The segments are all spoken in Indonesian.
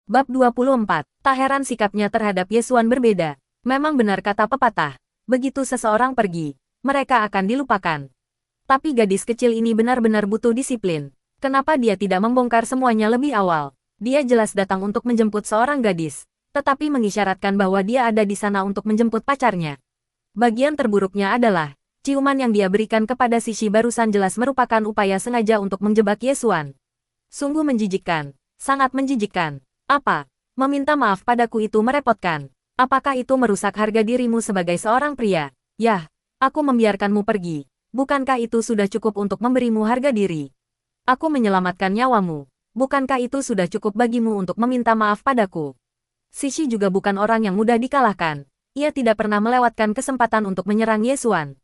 Bab 24. Tak heran sikapnya terhadap Yesuan berbeda. Memang benar kata pepatah. Begitu seseorang pergi, mereka akan dilupakan. Tapi gadis kecil ini benar-benar butuh disiplin. Kenapa dia tidak membongkar semuanya lebih awal? Dia jelas datang untuk menjemput seorang gadis, tetapi mengisyaratkan bahwa dia ada di sana untuk menjemput pacarnya. Bagian terburuknya adalah, ciuman yang dia berikan kepada Sishi barusan jelas merupakan upaya sengaja untuk menjebak Yesuan. Sungguh menjijikkan, sangat menjijikkan. Apa? Meminta maaf padaku itu merepotkan. Apakah itu merusak harga dirimu sebagai seorang pria? Yah, aku membiarkanmu pergi. Bukankah itu sudah cukup untuk memberimu harga diri? Aku menyelamatkan nyawamu. Bukankah itu sudah cukup bagimu untuk meminta maaf padaku? Sishi juga bukan orang yang mudah dikalahkan. Ia tidak pernah melewatkan kesempatan untuk menyerang Yesuan.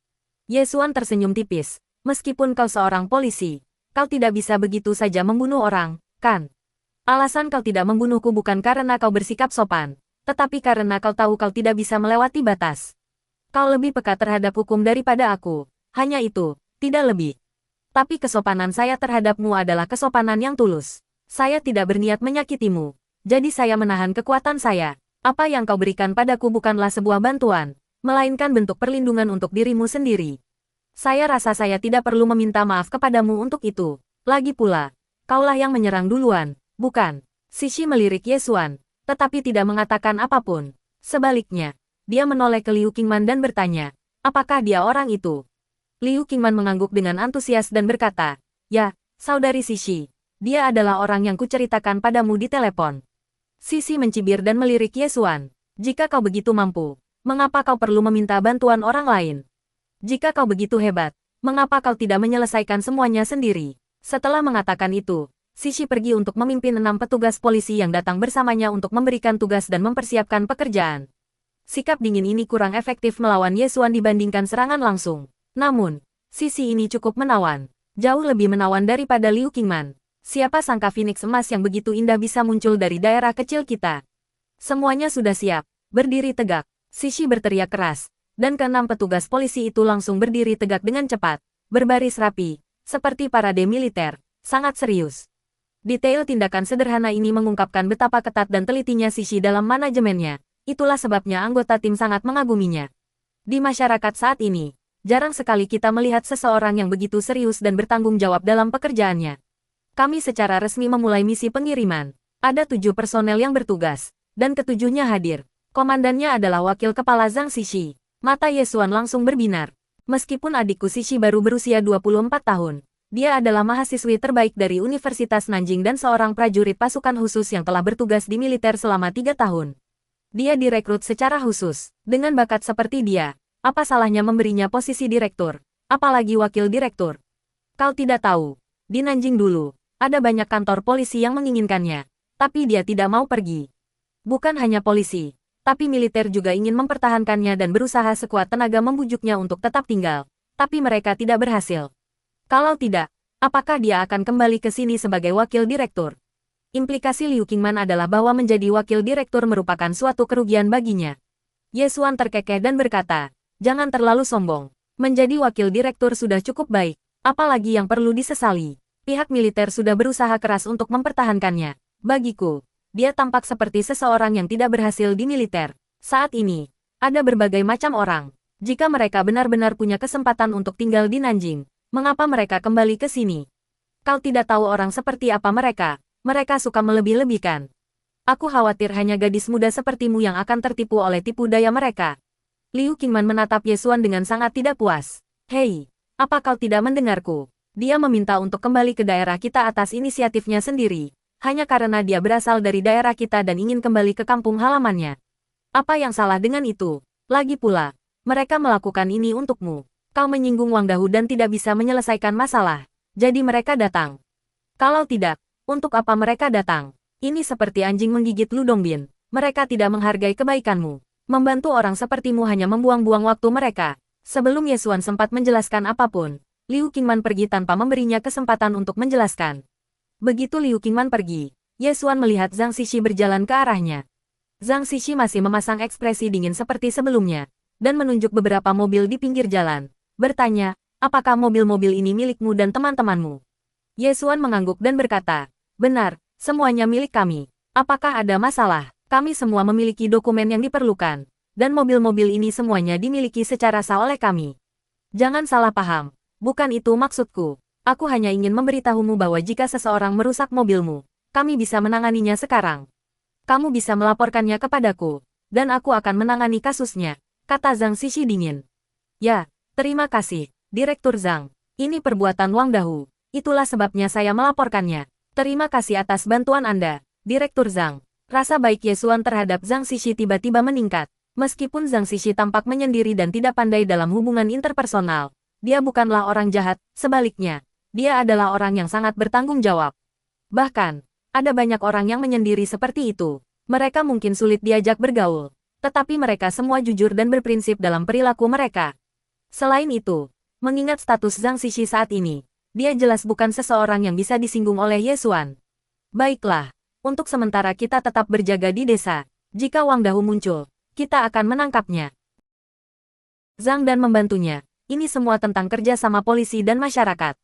Yesuan tersenyum tipis. Meskipun kau seorang polisi, kau tidak bisa begitu saja membunuh orang, kan? Alasan kau tidak membunuhku bukan karena kau bersikap sopan, tetapi karena kau tahu kau tidak bisa melewati batas. Kau lebih peka terhadap hukum daripada aku. Hanya itu, tidak lebih. Tapi kesopanan saya terhadapmu adalah kesopanan yang tulus. Saya tidak berniat menyakitimu, jadi saya menahan kekuatan saya. Apa yang kau berikan padaku bukanlah sebuah bantuan, melainkan bentuk perlindungan untuk dirimu sendiri. Saya rasa saya tidak perlu meminta maaf kepadamu untuk itu. Lagi pula, kaulah yang menyerang duluan. Bukan. Sishi melirik Yesuan, tetapi tidak mengatakan apapun. Sebaliknya, dia menoleh ke Liu Qingman dan bertanya, apakah dia orang itu? Liu Qingman mengangguk dengan antusias dan berkata, ya, saudari Sishi, dia adalah orang yang kuceritakan padamu di telepon. Sishi mencibir dan melirik Yesuan, jika kau begitu mampu, mengapa kau perlu meminta bantuan orang lain? Jika kau begitu hebat, mengapa kau tidak menyelesaikan semuanya sendiri? Setelah mengatakan itu, Sishi pergi untuk memimpin 6 petugas polisi yang datang bersamanya untuk memberikan tugas dan mempersiapkan pekerjaan. Sikap dingin ini kurang efektif melawan Yesuan dibandingkan serangan langsung. Namun, Sishi ini cukup menawan. Jauh lebih menawan daripada Liu Qingman. Siapa sangka Phoenix emas yang begitu indah bisa muncul dari daerah kecil kita. Semuanya sudah siap. Berdiri tegak. Sishi berteriak keras. Dan ke-6 petugas polisi itu langsung berdiri tegak dengan cepat. Berbaris rapi. Seperti parade militer. Sangat serius. Detail tindakan sederhana ini mengungkapkan betapa ketat dan telitinya Sishi dalam manajemennya. Itulah sebabnya anggota tim sangat mengaguminya. Di masyarakat saat ini, jarang sekali kita melihat seseorang yang begitu serius dan bertanggung jawab dalam pekerjaannya. Kami secara resmi memulai misi pengiriman. Ada 7 personel yang bertugas, dan ketujuhnya hadir. Komandannya adalah wakil kepala Zhang Sishi. Mata Yesuan langsung berbinar. Meskipun adikku Sishi baru berusia 24 tahun. Dia adalah mahasiswi terbaik dari Universitas Nanjing dan seorang prajurit pasukan khusus yang telah bertugas di militer selama 3 tahun. Dia direkrut secara khusus. Dengan bakat seperti dia, apa salahnya memberinya posisi direktur, apalagi wakil direktur? Kau tidak tahu, di Nanjing dulu, ada banyak kantor polisi yang menginginkannya, tapi dia tidak mau pergi. Bukan hanya polisi, tapi militer juga ingin mempertahankannya dan berusaha sekuat tenaga membujuknya untuk tetap tinggal, tapi mereka tidak berhasil. Kalau tidak, apakah dia akan kembali ke sini sebagai wakil direktur? Implikasi Liu Qingman adalah bahwa menjadi wakil direktur merupakan suatu kerugian baginya. Yesuan terkekeh dan berkata, jangan terlalu sombong. Menjadi wakil direktur sudah cukup baik, apalagi yang perlu disesali. Pihak militer sudah berusaha keras untuk mempertahankannya. Bagiku, dia tampak seperti seseorang yang tidak berhasil di militer. Saat ini, ada berbagai macam orang. Jika mereka benar-benar punya kesempatan untuk tinggal di Nanjing, mengapa mereka kembali ke sini? Kau tidak tahu orang seperti apa mereka. Mereka suka melebih-lebihkan. Aku khawatir hanya gadis muda sepertimu yang akan tertipu oleh tipu daya mereka. Liu Qingman menatap Yesuan dengan sangat tidak puas. Hei, apa kau tidak mendengarku? Dia meminta untuk kembali ke daerah kita atas inisiatifnya sendiri. Hanya karena dia berasal dari daerah kita dan ingin kembali ke kampung halamannya. Apa yang salah dengan itu? Lagi pula, mereka melakukan ini untukmu. Kau menyinggung Wang Dahu dan tidak bisa menyelesaikan masalah. Jadi mereka datang. Kalau tidak, untuk apa mereka datang? Ini seperti anjing menggigit Ludongbin. Mereka tidak menghargai kebaikanmu. Membantu orang sepertimu hanya membuang-buang waktu mereka. Sebelum Yesuan sempat menjelaskan apapun, Liu Qingman pergi tanpa memberinya kesempatan untuk menjelaskan. Begitu Liu Qingman pergi, Yesuan melihat Zhang Sishi berjalan ke arahnya. Zhang Sishi masih memasang ekspresi dingin seperti sebelumnya, dan menunjuk beberapa mobil di pinggir jalan. Bertanya, apakah mobil-mobil ini milikmu dan teman-temanmu? Yesuan mengangguk dan berkata, benar, semuanya milik kami. Apakah ada masalah? Kami semua memiliki dokumen yang diperlukan, dan mobil-mobil ini semuanya dimiliki secara sah oleh kami. Jangan salah paham, bukan itu maksudku. Aku hanya ingin memberitahumu bahwa jika seseorang merusak mobilmu, kami bisa menanganinya sekarang. Kamu bisa melaporkannya kepadaku, dan aku akan menangani kasusnya, kata Zhang Xixi dingin. Ya, terima kasih, Direktur Zhang. Ini perbuatan Wang Dahu. Itulah sebabnya saya melaporkannya. Terima kasih atas bantuan Anda, Direktur Zhang. Rasa baik Yesuan terhadap Zhang Xixi tiba-tiba meningkat. Meskipun Zhang Xixi tampak menyendiri dan tidak pandai dalam hubungan interpersonal, dia bukanlah orang jahat, sebaliknya, dia adalah orang yang sangat bertanggung jawab. Bahkan, ada banyak orang yang menyendiri seperti itu. Mereka mungkin sulit diajak bergaul, tetapi mereka semua jujur dan berprinsip dalam perilaku mereka. Selain itu, mengingat status Zhang Xixi saat ini, dia jelas bukan seseorang yang bisa disinggung oleh Yesuan. Baiklah, untuk sementara kita tetap berjaga di desa. Jika Wang Dahu muncul, kita akan menangkapnya. Zhang dan membantunya, ini semua tentang kerja sama polisi dan masyarakat.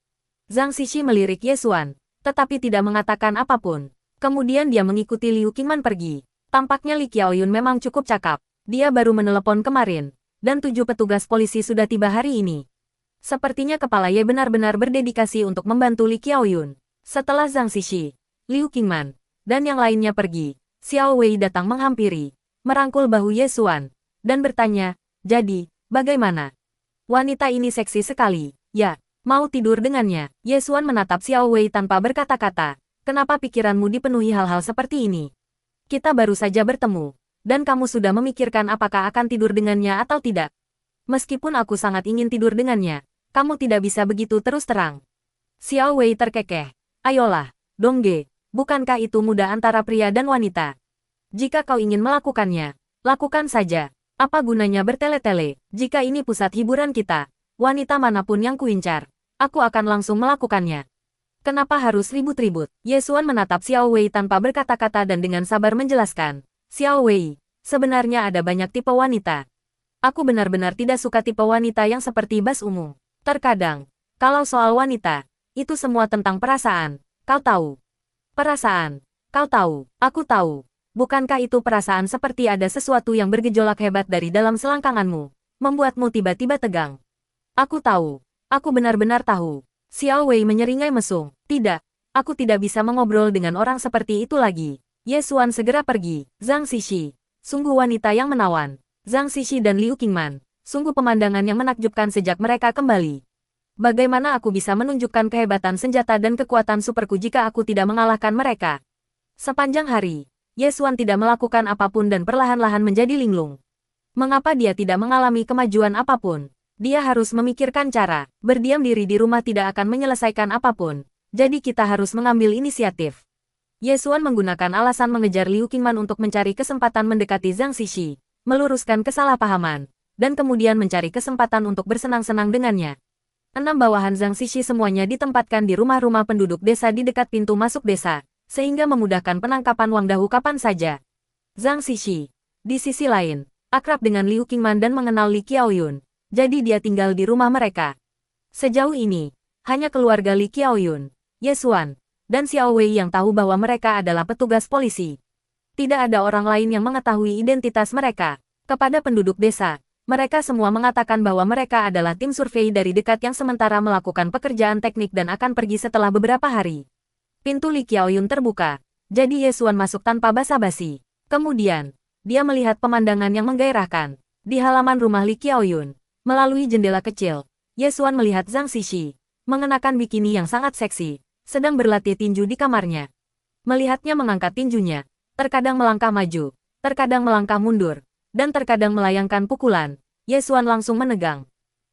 Zhang Xixi melirik Yesuan, tetapi tidak mengatakan apapun. Kemudian dia mengikuti Liu Qingman pergi. Tampaknya Li Qiaoyun memang cukup cakap. Dia baru menelepon kemarin, dan 7 petugas polisi sudah tiba hari ini. Sepertinya kepala Ye benar-benar berdedikasi untuk membantu Li Qiaoyun. Setelah Zhang Xixi, Liu Qingman, dan yang lainnya pergi, Xiao Wei datang menghampiri, merangkul bahu Yesuan, dan bertanya, jadi, bagaimana? Wanita ini seksi sekali, ya. Mau tidur dengannya? Yesuan menatap Xiao Wei tanpa berkata-kata. Kenapa pikiranmu dipenuhi hal-hal seperti ini? Kita baru saja bertemu, dan kamu sudah memikirkan apakah akan tidur dengannya atau tidak. Meskipun aku sangat ingin tidur dengannya, kamu tidak bisa begitu terus terang. Xiao Wei terkekeh. Ayolah, Dongge, bukankah itu mudah antara pria dan wanita? Jika kau ingin melakukannya, lakukan saja. Apa gunanya bertele-tele? Jika ini pusat hiburan kita, wanita manapun yang kuincar, aku akan langsung melakukannya. Kenapa harus ribut-ribut? Yesuan menatap Xiao Wei tanpa berkata-kata dan dengan sabar menjelaskan. Xiao Wei, sebenarnya ada banyak tipe wanita. Aku benar-benar tidak suka tipe wanita yang seperti bas ungu. Terkadang, kalau soal wanita, itu semua tentang perasaan. Kau tahu. Perasaan. Kau tahu. Aku tahu. Bukankah itu perasaan seperti ada sesuatu yang bergejolak hebat dari dalam selangkanganmu, membuatmu tiba-tiba tegang? Aku tahu. Aku benar-benar tahu. Xiao Wei menyeringai mesum. Tidak, aku tidak bisa mengobrol dengan orang seperti itu lagi. Yesuan segera pergi. Zhang Xixi, sungguh wanita yang menawan. Zhang Xixi dan Liu Qingman, sungguh pemandangan yang menakjubkan sejak mereka kembali. Bagaimana aku bisa menunjukkan kehebatan senjata dan kekuatan superku jika aku tidak mengalahkan mereka? Sepanjang hari, Yesuan tidak melakukan apapun dan perlahan-lahan menjadi linglung. Mengapa dia tidak mengalami kemajuan apapun? Dia harus memikirkan cara. Berdiam diri di rumah tidak akan menyelesaikan apapun. Jadi kita harus mengambil inisiatif. Yesuan menggunakan alasan mengejar Liu Qingman untuk mencari kesempatan mendekati Zhang Xixi, meluruskan kesalahpahaman, dan kemudian mencari kesempatan untuk bersenang-senang dengannya. 6 bawahan Zhang Xixi semuanya ditempatkan di rumah-rumah penduduk desa di dekat pintu masuk desa, sehingga memudahkan penangkapan Wang Dahu kapan saja. Zhang Xixi, di sisi lain, akrab dengan Liu Qingman dan mengenal Li Qiaoyun. Jadi dia tinggal di rumah mereka. Sejauh ini, hanya keluarga Li Qiaoyun, Yesuan, dan Xiao Wei yang tahu bahwa mereka adalah petugas polisi. Tidak ada orang lain yang mengetahui identitas mereka. Kepada penduduk desa, mereka semua mengatakan bahwa mereka adalah tim survei dari dekat yang sementara melakukan pekerjaan teknik dan akan pergi setelah beberapa hari. Pintu Li Qiaoyun terbuka, jadi Yesuan masuk tanpa basa-basi. Kemudian, dia melihat pemandangan yang menggairahkan. Di halaman rumah Li Qiaoyun, melalui jendela kecil, Yesuan melihat Zhang Xixi, mengenakan bikini yang sangat seksi, sedang berlatih tinju di kamarnya. Melihatnya mengangkat tinjunya, terkadang melangkah maju, terkadang melangkah mundur, dan terkadang melayangkan pukulan, Yesuan langsung menegang.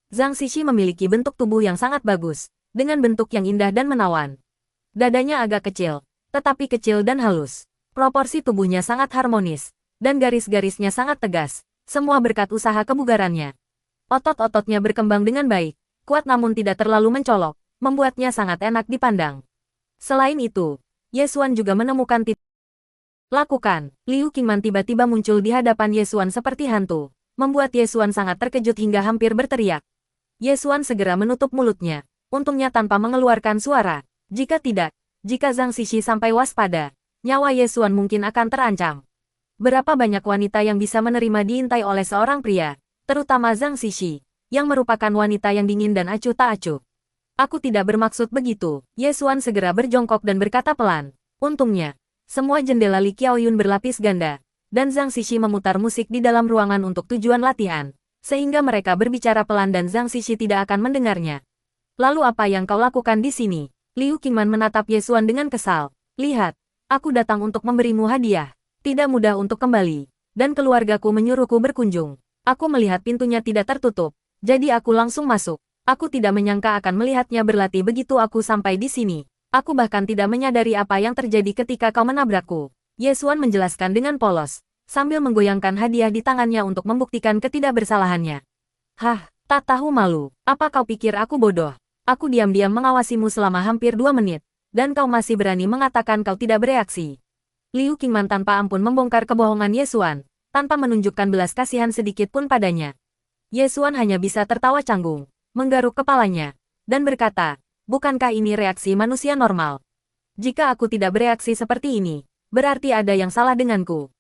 Zhang Xixi memiliki bentuk tubuh yang sangat bagus, dengan bentuk yang indah dan menawan. Dadanya agak kecil, tetapi kecil dan halus. Proporsi tubuhnya sangat harmonis, dan garis-garisnya sangat tegas, semua berkat usaha kebugarannya. Otot-ototnya berkembang dengan baik, kuat namun tidak terlalu mencolok, membuatnya sangat enak dipandang. Selain itu, Yesuan juga menemukan titik. Lakukan. Liu Qingman tiba-tiba muncul di hadapan Yesuan seperti hantu, membuat Yesuan sangat terkejut hingga hampir berteriak. Yesuan segera menutup mulutnya, untungnya tanpa mengeluarkan suara. Jika tidak, jika Zhang Xixi sampai waspada, nyawa Ye Xuan mungkin akan terancam. Berapa banyak wanita yang bisa menerima diintai oleh seorang pria, terutama Zhang Xixi, yang merupakan wanita yang dingin dan acuh tak acuh. Aku tidak bermaksud begitu. Ye Xuan segera berjongkok dan berkata pelan. Untungnya, semua jendela Li Qiaoyun berlapis ganda, dan Zhang Xixi memutar musik di dalam ruangan untuk tujuan latihan, sehingga mereka berbicara pelan dan Zhang Xixi tidak akan mendengarnya. Lalu apa yang kau lakukan di sini? Liu Qingman menatap Ye Xuan dengan kesal. Lihat, aku datang untuk memberimu hadiah. Tidak mudah untuk kembali, dan keluargaku menyuruhku berkunjung. Aku melihat pintunya tidak tertutup, jadi aku langsung masuk. Aku tidak menyangka akan melihatnya berlatih begitu aku sampai di sini. Aku bahkan tidak menyadari apa yang terjadi ketika kau menabrakku. Ye Xuan menjelaskan dengan polos, sambil menggoyangkan hadiah di tangannya untuk membuktikan ketidakbersalahannya. Hah, tak tahu malu. Apa kau pikir aku bodoh? Aku diam-diam mengawasimu selama hampir 2 menit, dan kau masih berani mengatakan kau tidak bereaksi. Liu Qingman tanpa ampun membongkar kebohongan Ye Xuan, tanpa menunjukkan belas kasihan sedikit pun padanya. Ye Xuan hanya bisa tertawa canggung, menggaruk kepalanya, dan berkata, bukankah ini reaksi manusia normal? Jika aku tidak bereaksi seperti ini, berarti ada yang salah denganku.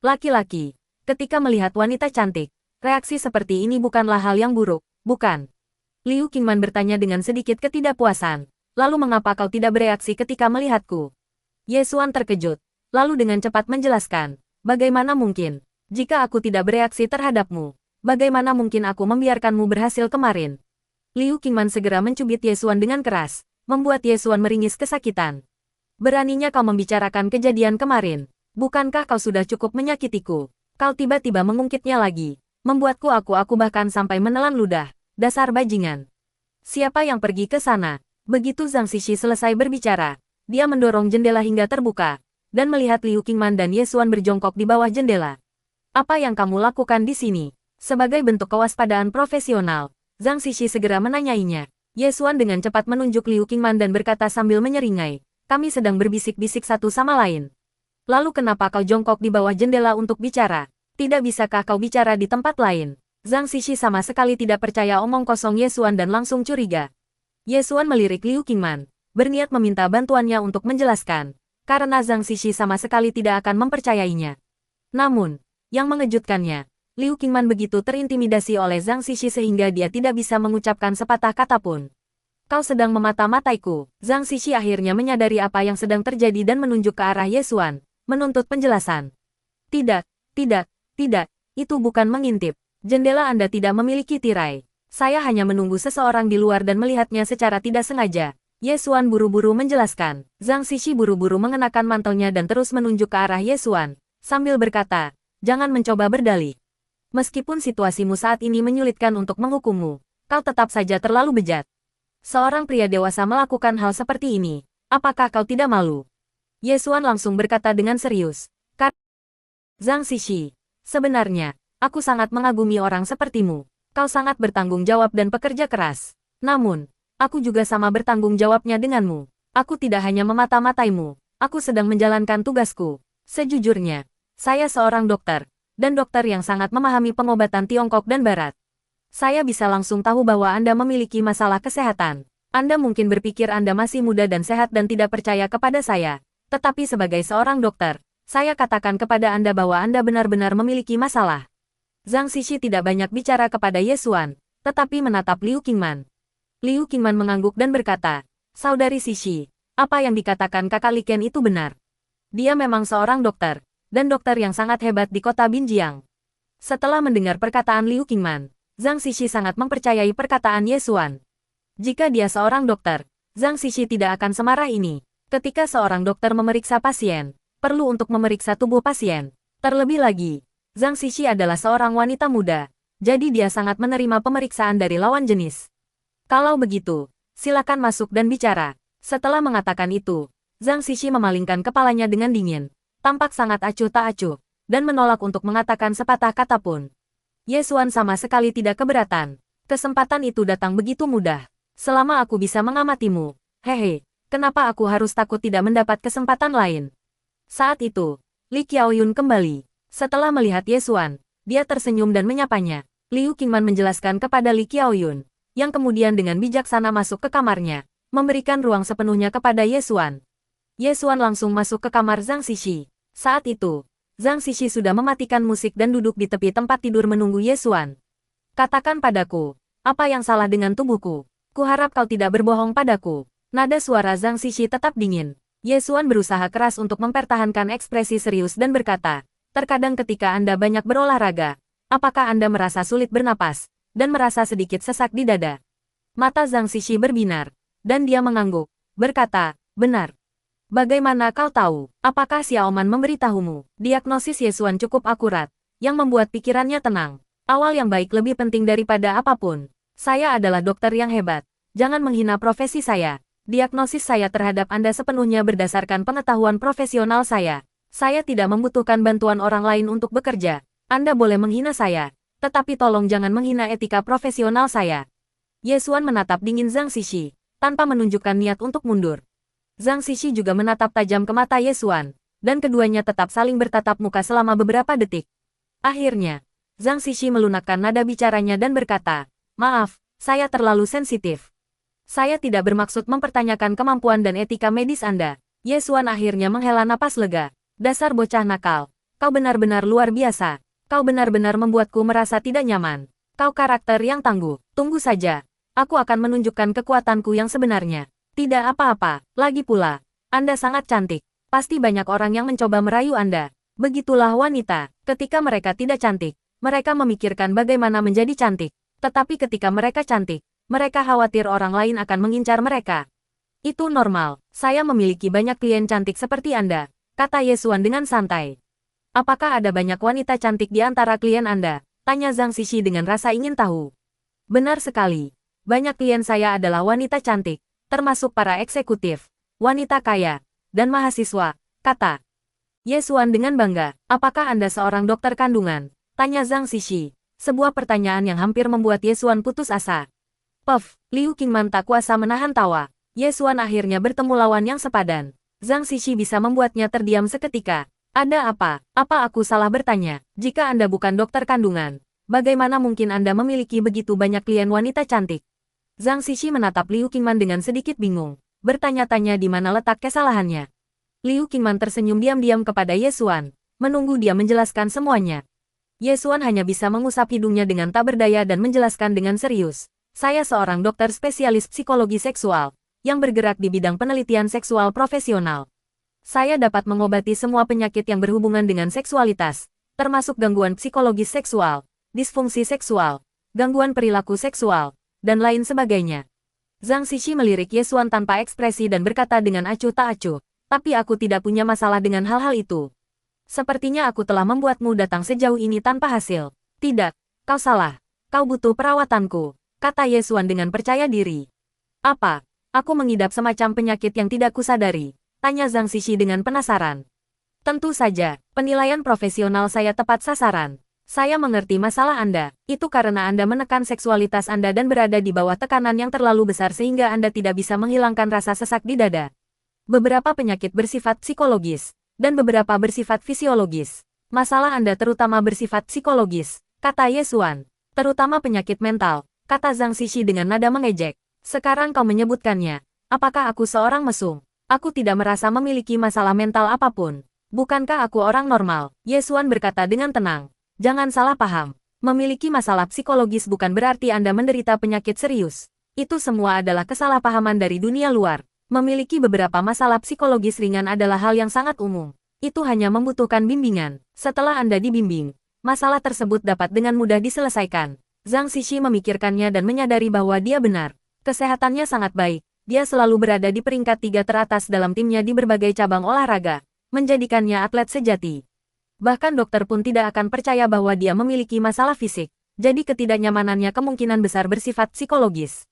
Laki-laki, ketika melihat wanita cantik, reaksi seperti ini bukanlah hal yang buruk, bukan? Liu Qingman bertanya dengan sedikit ketidakpuasan, lalu mengapa kau tidak bereaksi ketika melihatku? Ye Xuan terkejut, lalu dengan cepat menjelaskan, bagaimana mungkin, jika aku tidak bereaksi terhadapmu, bagaimana mungkin aku membiarkanmu berhasil kemarin? Liu Qingman segera mencubit Ye Xuan dengan keras, membuat Ye Xuan meringis kesakitan. Beraninya kau membicarakan kejadian kemarin, bukankah kau sudah cukup menyakitiku? Kau tiba-tiba mengungkitnya lagi, membuatku aku bahkan sampai menelan ludah. Dasar bajingan. Siapa yang pergi ke sana? Begitu Zhang Xixi selesai berbicara, dia mendorong jendela hingga terbuka, dan melihat Liu Qingman dan Ye Xuan berjongkok di bawah jendela. Apa yang kamu lakukan di sini? Sebagai bentuk kewaspadaan profesional, Zhang Xixi segera menanyainya. Ye Xuan dengan cepat menunjuk Liu Qingman dan berkata sambil menyeringai, kami sedang berbisik-bisik satu sama lain. Lalu kenapa kau jongkok di bawah jendela untuk bicara? Tidak bisakah kau bicara di tempat lain? Zhang Xixi sama sekali tidak percaya omong kosong Ye Xuan dan langsung curiga. Ye Xuan melirik Liu Qingman, berniat meminta bantuannya untuk menjelaskan, karena Zhang Xixi sama sekali tidak akan mempercayainya. Namun, yang mengejutkannya, Liu Qingman begitu terintimidasi oleh Zhang Xixi sehingga dia tidak bisa mengucapkan sepatah kata pun. Kau sedang memata-mataiku. Zhang Xixi akhirnya menyadari apa yang sedang terjadi dan menunjuk ke arah Ye Xuan, menuntut penjelasan. Tidak, itu bukan mengintip. Jendela Anda tidak memiliki tirai. Saya hanya menunggu seseorang di luar dan melihatnya secara tidak sengaja. Ye Xuan buru-buru menjelaskan. Zhang Xixi buru-buru mengenakan mantelnya dan terus menunjuk ke arah Ye Xuan, sambil berkata, jangan mencoba berdalih. Meskipun situasimu saat ini menyulitkan untuk menghukummu, kau tetap saja terlalu bejat. Seorang pria dewasa melakukan hal seperti ini. Apakah kau tidak malu? Ye Xuan langsung berkata dengan serius. Zhang Xixi, sebenarnya, aku sangat mengagumi orang sepertimu. Kau sangat bertanggung jawab dan pekerja keras. Namun, aku juga sama bertanggung jawabnya denganmu. Aku tidak hanya memata-mataimu. Aku sedang menjalankan tugasku. Sejujurnya, saya seorang dokter, dan dokter yang sangat memahami pengobatan Tiongkok dan Barat. Saya bisa langsung tahu bahwa Anda memiliki masalah kesehatan. Anda mungkin berpikir Anda masih muda dan sehat dan tidak percaya kepada saya. Tetapi sebagai seorang dokter, saya katakan kepada Anda bahwa Anda benar-benar memiliki masalah. Zhang Xixi tidak banyak bicara kepada Ye Xuan, tetapi menatap Liu Qingman. Liu Qingman mengangguk dan berkata, Saudari Xixi, apa yang dikatakan kakak Li Ken itu benar. Dia memang seorang dokter, dan dokter yang sangat hebat di kota Binjiang. Setelah mendengar perkataan Liu Qingman, Zhang Xixi sangat mempercayai perkataan Ye Xuan. Jika dia seorang dokter, Zhang Xixi tidak akan semarah ini. Ketika seorang dokter memeriksa pasien, perlu untuk memeriksa tubuh pasien. Terlebih lagi, Zhang Xixi adalah seorang wanita muda, jadi dia sangat menerima pemeriksaan dari lawan jenis. Kalau begitu, silakan masuk dan bicara. Setelah mengatakan itu, Zhang Xixi memalingkan kepalanya dengan dingin, tampak sangat acuh tak acuh, dan menolak untuk mengatakan sepatah kata pun. Ye Xuan sama sekali tidak keberatan. Kesempatan itu datang begitu mudah. Selama aku bisa mengamatimu, hehe, kenapa aku harus takut tidak mendapat kesempatan lain? Saat itu, Li Qiaoyun kembali. Setelah melihat Ye Xuan, dia tersenyum dan menyapanya. Liu Qingman menjelaskan kepada Li Qiaoyun, yang kemudian dengan bijaksana masuk ke kamarnya, memberikan ruang sepenuhnya kepada Ye Xuan. Ye Xuan langsung masuk ke kamar Zhang Xixi. Saat itu, Zhang Xixi sudah mematikan musik dan duduk di tepi tempat tidur menunggu Ye Xuan. Katakan padaku, apa yang salah dengan tubuhku? Kuharap kau tidak berbohong padaku. Nada suara Zhang Xixi tetap dingin. Ye Xuan berusaha keras untuk mempertahankan ekspresi serius dan berkata, terkadang ketika Anda banyak berolahraga, apakah Anda merasa sulit bernapas, dan merasa sedikit sesak di dada? Mata Zhang Xixi berbinar, dan dia mengangguk, berkata, benar. Bagaimana kau tahu? Apakah Xiaoman memberitahumu? Diagnosis Ye Xuan cukup akurat, yang membuat pikirannya tenang. Awal yang baik lebih penting daripada apapun. Saya adalah dokter yang hebat. Jangan menghina profesi saya. Diagnosis saya terhadap Anda sepenuhnya berdasarkan pengetahuan profesional saya. Saya tidak membutuhkan bantuan orang lain untuk bekerja. Anda boleh menghina saya, tetapi tolong jangan menghina etika profesional saya. Ye Xuan menatap dingin Zhang Xixi, tanpa menunjukkan niat untuk mundur. Zhang Xixi juga menatap tajam ke mata Ye Xuan, dan keduanya tetap saling bertatap muka selama beberapa detik. Akhirnya, Zhang Xixi melunakkan nada bicaranya dan berkata, maaf, saya terlalu sensitif. Saya tidak bermaksud mempertanyakan kemampuan dan etika medis Anda. Ye Xuan akhirnya menghela napas lega. Dasar bocah nakal, kau benar-benar luar biasa. Kau benar-benar membuatku merasa tidak nyaman. Kau karakter yang tangguh. Tunggu saja, aku akan menunjukkan kekuatanku yang sebenarnya. Tidak apa-apa, lagi pula, Anda sangat cantik. Pasti banyak orang yang mencoba merayu Anda. Begitulah wanita, ketika mereka tidak cantik, mereka memikirkan bagaimana menjadi cantik. Tetapi ketika mereka cantik, mereka khawatir orang lain akan mengincar mereka. Itu normal, saya memiliki banyak klien cantik seperti Anda, kata Ye Xuan dengan santai. Apakah ada banyak wanita cantik di antara klien Anda? Tanya Zhang Xixi dengan rasa ingin tahu. Benar sekali, banyak klien saya adalah wanita cantik, termasuk para eksekutif, wanita kaya, dan mahasiswa, kata Ye Xuan dengan bangga. Apakah Anda seorang dokter kandungan? Tanya Zhang Xixi, sebuah pertanyaan yang hampir membuat Ye Xuan putus asa. Puff, Liu Qingman tak kuasa menahan tawa. Ye Xuan akhirnya bertemu lawan yang sepadan. Zhang Xixi bisa membuatnya terdiam seketika. Ada apa? Apa aku salah bertanya? Jika Anda bukan dokter kandungan, bagaimana mungkin Anda memiliki begitu banyak klien wanita cantik? Zhang Xixi menatap Liu Qingman dengan sedikit bingung, bertanya-tanya di mana letak kesalahannya. Liu Qingman tersenyum diam-diam kepada Ye Xuan, menunggu dia menjelaskan semuanya. Ye Xuan hanya bisa mengusap hidungnya dengan tak berdaya dan menjelaskan dengan serius. Saya seorang dokter spesialis psikologi seksual, yang bergerak di bidang penelitian seksual profesional. Saya dapat mengobati semua penyakit yang berhubungan dengan seksualitas, termasuk gangguan psikologis seksual, disfungsi seksual, gangguan perilaku seksual, dan lain sebagainya. Zhang Xixi melirik Ye Xuan tanpa ekspresi dan berkata dengan acuh tak acuh, tapi aku tidak punya masalah dengan hal-hal itu. Sepertinya aku telah membuatmu datang sejauh ini tanpa hasil. Tidak, kau salah. Kau butuh perawatanku, kata Ye Xuan dengan percaya diri. Apa? Aku mengidap semacam penyakit yang tidak kusadari, tanya Zhang Xixi dengan penasaran. Tentu saja, penilaian profesional saya tepat sasaran. Saya mengerti masalah Anda, itu karena Anda menekan seksualitas Anda dan berada di bawah tekanan yang terlalu besar sehingga Anda tidak bisa menghilangkan rasa sesak di dada. Beberapa penyakit bersifat psikologis, dan beberapa bersifat fisiologis. Masalah Anda terutama bersifat psikologis, kata Ye Xuan. Terutama penyakit mental, kata Zhang Xixi dengan nada mengejek. Sekarang kau menyebutkannya, apakah aku seorang mesum? Aku tidak merasa memiliki masalah mental apapun. Bukankah aku orang normal? Ye Xuan berkata dengan tenang. Jangan salah paham. Memiliki masalah psikologis bukan berarti Anda menderita penyakit serius. Itu semua adalah kesalahpahaman dari dunia luar. Memiliki beberapa masalah psikologis ringan adalah hal yang sangat umum. Itu hanya membutuhkan bimbingan. Setelah Anda dibimbing, masalah tersebut dapat dengan mudah diselesaikan. Zhang Xixi memikirkannya dan menyadari bahwa dia benar. Kesehatannya sangat baik. Dia selalu berada di peringkat 3 teratas dalam timnya di berbagai cabang olahraga, menjadikannya atlet sejati. Bahkan dokter pun tidak akan percaya bahwa dia memiliki masalah fisik, jadi ketidaknyamanannya kemungkinan besar bersifat psikologis.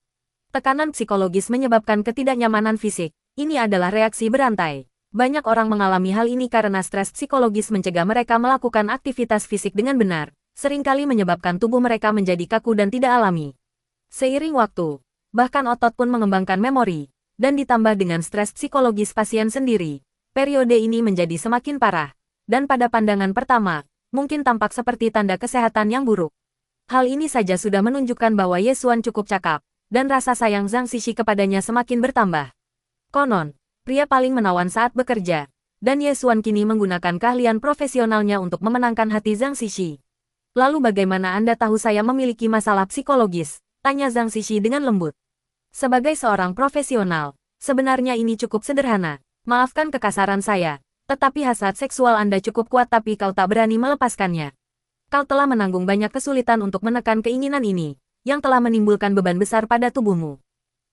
Tekanan psikologis menyebabkan ketidaknyamanan fisik, ini adalah reaksi berantai. Banyak orang mengalami hal ini karena stres psikologis mencegah mereka melakukan aktivitas fisik dengan benar, seringkali menyebabkan tubuh mereka menjadi kaku dan tidak alami. Seiring waktu, bahkan otot pun mengembangkan memori, dan ditambah dengan stres psikologis pasien sendiri, periode ini menjadi semakin parah. Dan pada pandangan pertama, mungkin tampak seperti tanda kesehatan yang buruk. Hal ini saja sudah menunjukkan bahwa Ye Xuan cukup cakap, dan rasa sayang Zhang Xixi kepadanya semakin bertambah. Konon, pria paling menawan saat bekerja. Dan Ye Xuan kini menggunakan keahlian profesionalnya untuk memenangkan hati Zhang Xixi. Lalu bagaimana Anda tahu saya memiliki masalah psikologis? Tanya Zhang Xixi dengan lembut. Sebagai seorang profesional, sebenarnya ini cukup sederhana. Maafkan kekasaran saya, tetapi hasrat seksual Anda cukup kuat tapi kau tak berani melepaskannya. Kau telah menanggung banyak kesulitan untuk menekan keinginan ini, yang telah menimbulkan beban besar pada tubuhmu.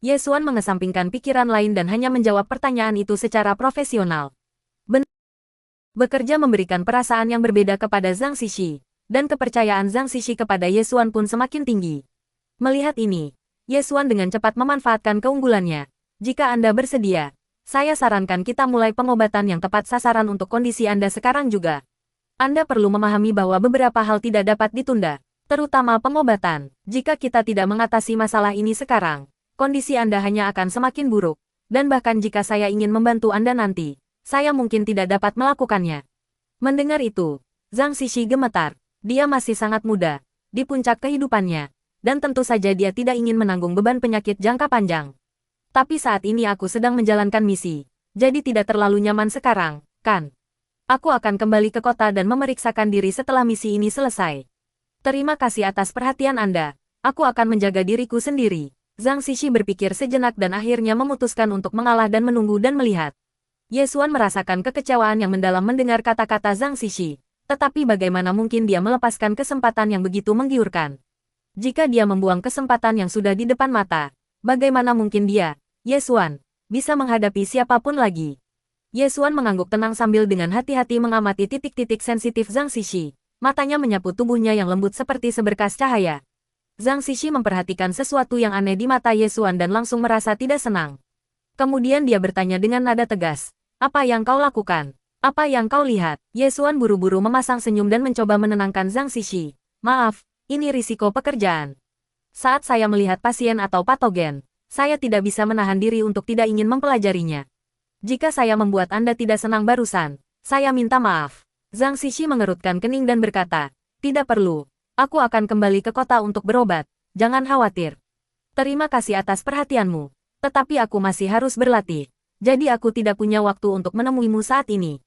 Ye Xuan mengesampingkan pikiran lain dan hanya menjawab pertanyaan itu secara profesional. Bekerja memberikan perasaan yang berbeda kepada Zhang Xixi, dan kepercayaan Zhang Xixi kepada Ye Xuan pun semakin tinggi. Melihat ini, Ye Xuan dengan cepat memanfaatkan keunggulannya. Jika Anda bersedia, saya sarankan kita mulai pengobatan yang tepat sasaran untuk kondisi Anda sekarang juga. Anda perlu memahami bahwa beberapa hal tidak dapat ditunda, terutama pengobatan. Jika kita tidak mengatasi masalah ini sekarang, kondisi Anda hanya akan semakin buruk, dan bahkan jika saya ingin membantu Anda nanti, saya mungkin tidak dapat melakukannya. Mendengar itu, Zhang Xixi gemetar. Dia masih sangat muda, di puncak kehidupannya, dan tentu saja dia tidak ingin menanggung beban penyakit jangka panjang. Tapi saat ini aku sedang menjalankan misi, jadi tidak terlalu nyaman sekarang, kan? Aku akan kembali ke kota dan memeriksakan diri setelah misi ini selesai. Terima kasih atas perhatian Anda, aku akan menjaga diriku sendiri. Zhang Xixi berpikir sejenak dan akhirnya memutuskan untuk mengalah dan menunggu dan melihat. Ye Xuan merasakan kekecewaan yang mendalam mendengar kata-kata Zhang Xixi, tetapi bagaimana mungkin dia melepaskan kesempatan yang begitu menggiurkan? Jika dia membuang kesempatan yang sudah di depan mata, bagaimana mungkin dia, Ye Xuan, bisa menghadapi siapapun lagi? Ye Xuan mengangguk tenang sambil dengan hati-hati mengamati titik-titik sensitif Zhang Xixi. Matanya menyapu tubuhnya yang lembut seperti seberkas cahaya. Zhang Xixi memperhatikan sesuatu yang aneh di mata Ye Xuan dan langsung merasa tidak senang. Kemudian dia bertanya dengan nada tegas, "Apa yang kau lakukan? Apa yang kau lihat?" Ye Xuan buru-buru memasang senyum dan mencoba menenangkan Zhang Xixi. "Maaf, ini risiko pekerjaan. Saat saya melihat pasien atau patogen, saya tidak bisa menahan diri untuk tidak ingin mempelajarinya. Jika saya membuat Anda tidak senang barusan, saya minta maaf." Zhang Xixi mengerutkan kening dan berkata, "Tidak perlu. Aku akan kembali ke kota untuk berobat. Jangan khawatir. Terima kasih atas perhatianmu. Tetapi aku masih harus berlatih. Jadi aku tidak punya waktu untuk menemuimu saat ini."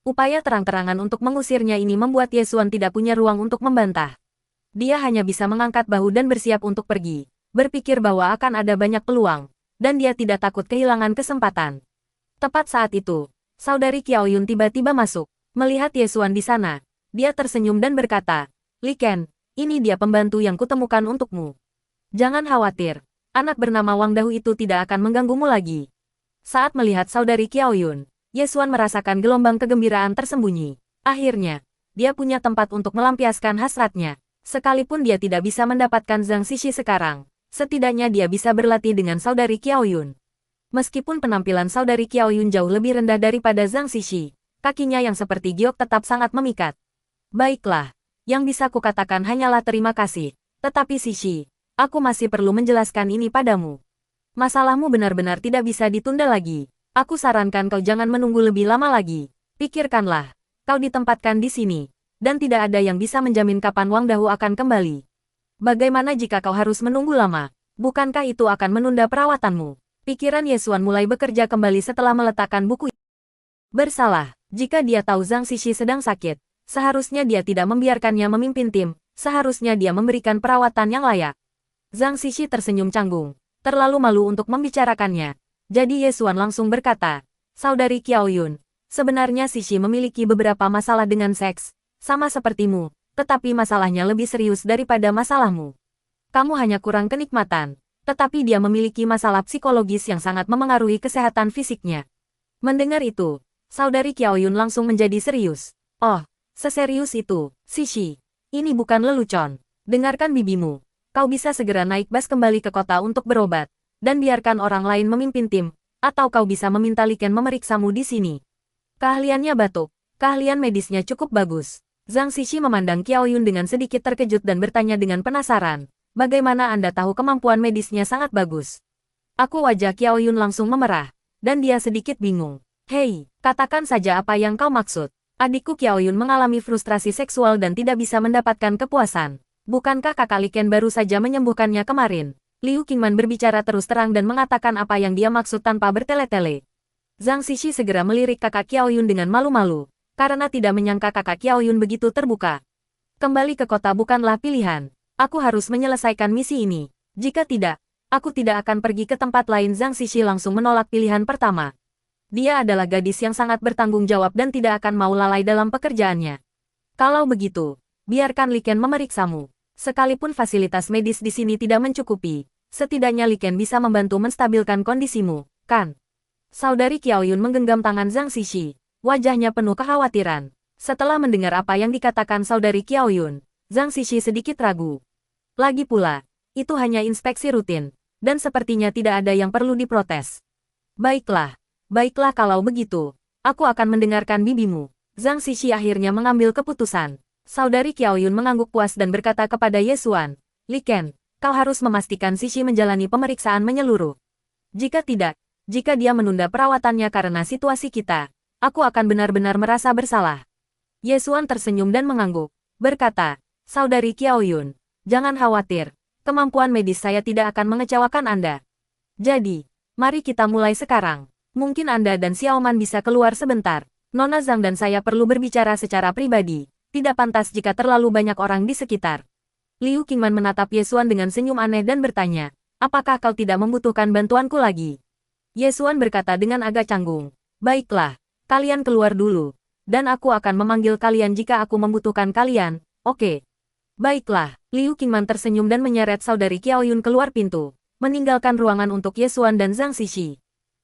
Upaya terang-terangan untuk mengusirnya ini membuat Ye Xuan tidak punya ruang untuk membantah. Dia hanya bisa mengangkat bahu dan bersiap untuk pergi, berpikir bahwa akan ada banyak peluang, dan dia tidak takut kehilangan kesempatan. Tepat saat itu, saudari Qiao Yun tiba-tiba masuk. Melihat Ye Xuan di sana, dia tersenyum dan berkata, "Li Ken, ini dia pembantu yang kutemukan untukmu. Jangan khawatir. Anak bernama Wang Dahu itu tidak akan mengganggumu lagi." Saat melihat saudari Qiao Yun, Ye Xuan merasakan gelombang kegembiraan tersembunyi. Akhirnya, dia punya tempat untuk melampiaskan hasratnya. Sekalipun dia tidak bisa mendapatkan Zhang Xixi sekarang, setidaknya dia bisa berlatih dengan saudari Qiao Yun. Meskipun penampilan saudari Qiao Yun jauh lebih rendah daripada Zhang Xixi, kakinya yang seperti giok tetap sangat memikat. "Baiklah, yang bisa kukatakan hanyalah terima kasih. Tetapi Xixi, aku masih perlu menjelaskan ini padamu. Masalahmu benar-benar tidak bisa ditunda lagi. Aku sarankan kau jangan menunggu lebih lama lagi. Pikirkanlah, kau ditempatkan di sini, dan tidak ada yang bisa menjamin kapan Wang Dahu akan kembali. Bagaimana jika kau harus menunggu lama? Bukankah itu akan menunda perawatanmu?" Pikiran Ye Xuan mulai bekerja kembali setelah meletakkan buku. Bersalah, jika dia tahu Zhang Xixi sedang sakit, seharusnya dia tidak membiarkannya memimpin tim, seharusnya dia memberikan perawatan yang layak. Zhang Xixi tersenyum canggung, terlalu malu untuk membicarakannya. Jadi Ye Xuan langsung berkata, "Saudari Qiao Yun, sebenarnya Xixi memiliki beberapa masalah dengan seks, sama sepertimu, tetapi masalahnya lebih serius daripada masalahmu. Kamu hanya kurang kenikmatan, tetapi dia memiliki masalah psikologis yang sangat memengaruhi kesehatan fisiknya." Mendengar itu, saudari Qiao Yun langsung menjadi serius. "Oh, seserius itu, Xixi. Ini bukan lelucon. Dengarkan bibimu. Kau bisa segera naik bus kembali ke kota untuk berobat, dan biarkan orang lain memimpin tim, atau kau bisa meminta Li Ken memeriksamu di sini. Keahliannya batuk, keahlian medisnya cukup bagus." Zhang Xixi memandang Qiao Yun dengan sedikit terkejut dan bertanya dengan penasaran, "Bagaimana Anda tahu kemampuan medisnya sangat bagus?" Wajah Qiao Yun langsung memerah, dan dia sedikit bingung. "Hei, katakan saja apa yang kau maksud." Adikku Qiao Yun mengalami frustrasi seksual dan tidak bisa mendapatkan kepuasan. Bukankah kakak Li Ken baru saja menyembuhkannya kemarin? Liu Qingman berbicara terus terang dan mengatakan apa yang dia maksud tanpa bertele-tele. Zhang Xixi segera melirik kakak Qiaoyun dengan malu-malu, karena tidak menyangka kakak Qiaoyun begitu terbuka. Kembali ke kota bukanlah pilihan. Aku harus menyelesaikan misi ini. Jika tidak, aku tidak akan pergi ke tempat lain. Zhang Xixi langsung menolak pilihan pertama. Dia adalah gadis yang sangat bertanggung jawab dan tidak akan mau lalai dalam pekerjaannya. Kalau begitu, biarkan Li Ken memeriksamu. Sekalipun fasilitas medis di sini tidak mencukupi, setidaknya Li Ken bisa membantu menstabilkan kondisimu, kan? Saudari Qiaoyun menggenggam tangan Zhang Xixi, wajahnya penuh kekhawatiran. Setelah mendengar apa yang dikatakan saudari Qiaoyun, Zhang Xixi sedikit ragu. Lagi pula, itu hanya inspeksi rutin, dan sepertinya tidak ada yang perlu diprotes. Baiklah kalau begitu, aku akan mendengarkan bibimu. Zhang Xixi akhirnya mengambil keputusan. Saudari Qiaoyun mengangguk puas dan berkata kepada Ye Xuan, Li Ken, kau harus memastikan Xixi menjalani pemeriksaan menyeluruh. Jika tidak, jika dia menunda perawatannya karena situasi kita, aku akan benar-benar merasa bersalah. Ye Xuan tersenyum dan mengangguk, berkata, Saudari Qiaoyun, jangan khawatir, kemampuan medis saya tidak akan mengecewakan Anda. Jadi, mari kita mulai sekarang. Mungkin Anda dan Xiaoman bisa keluar sebentar. Nona Zhang dan saya perlu berbicara secara pribadi. Tidak pantas jika terlalu banyak orang di sekitar. Liu Qingman menatap Ye Xuan dengan senyum aneh dan bertanya, apakah kau tidak membutuhkan bantuanku lagi? Ye Xuan berkata dengan agak canggung, baiklah, kalian keluar dulu, dan aku akan memanggil kalian jika aku membutuhkan kalian, oke? Baiklah, Liu Qingman tersenyum dan menyeret saudari Qiaoyun keluar pintu, meninggalkan ruangan untuk Ye Xuan dan Zhang Xixi.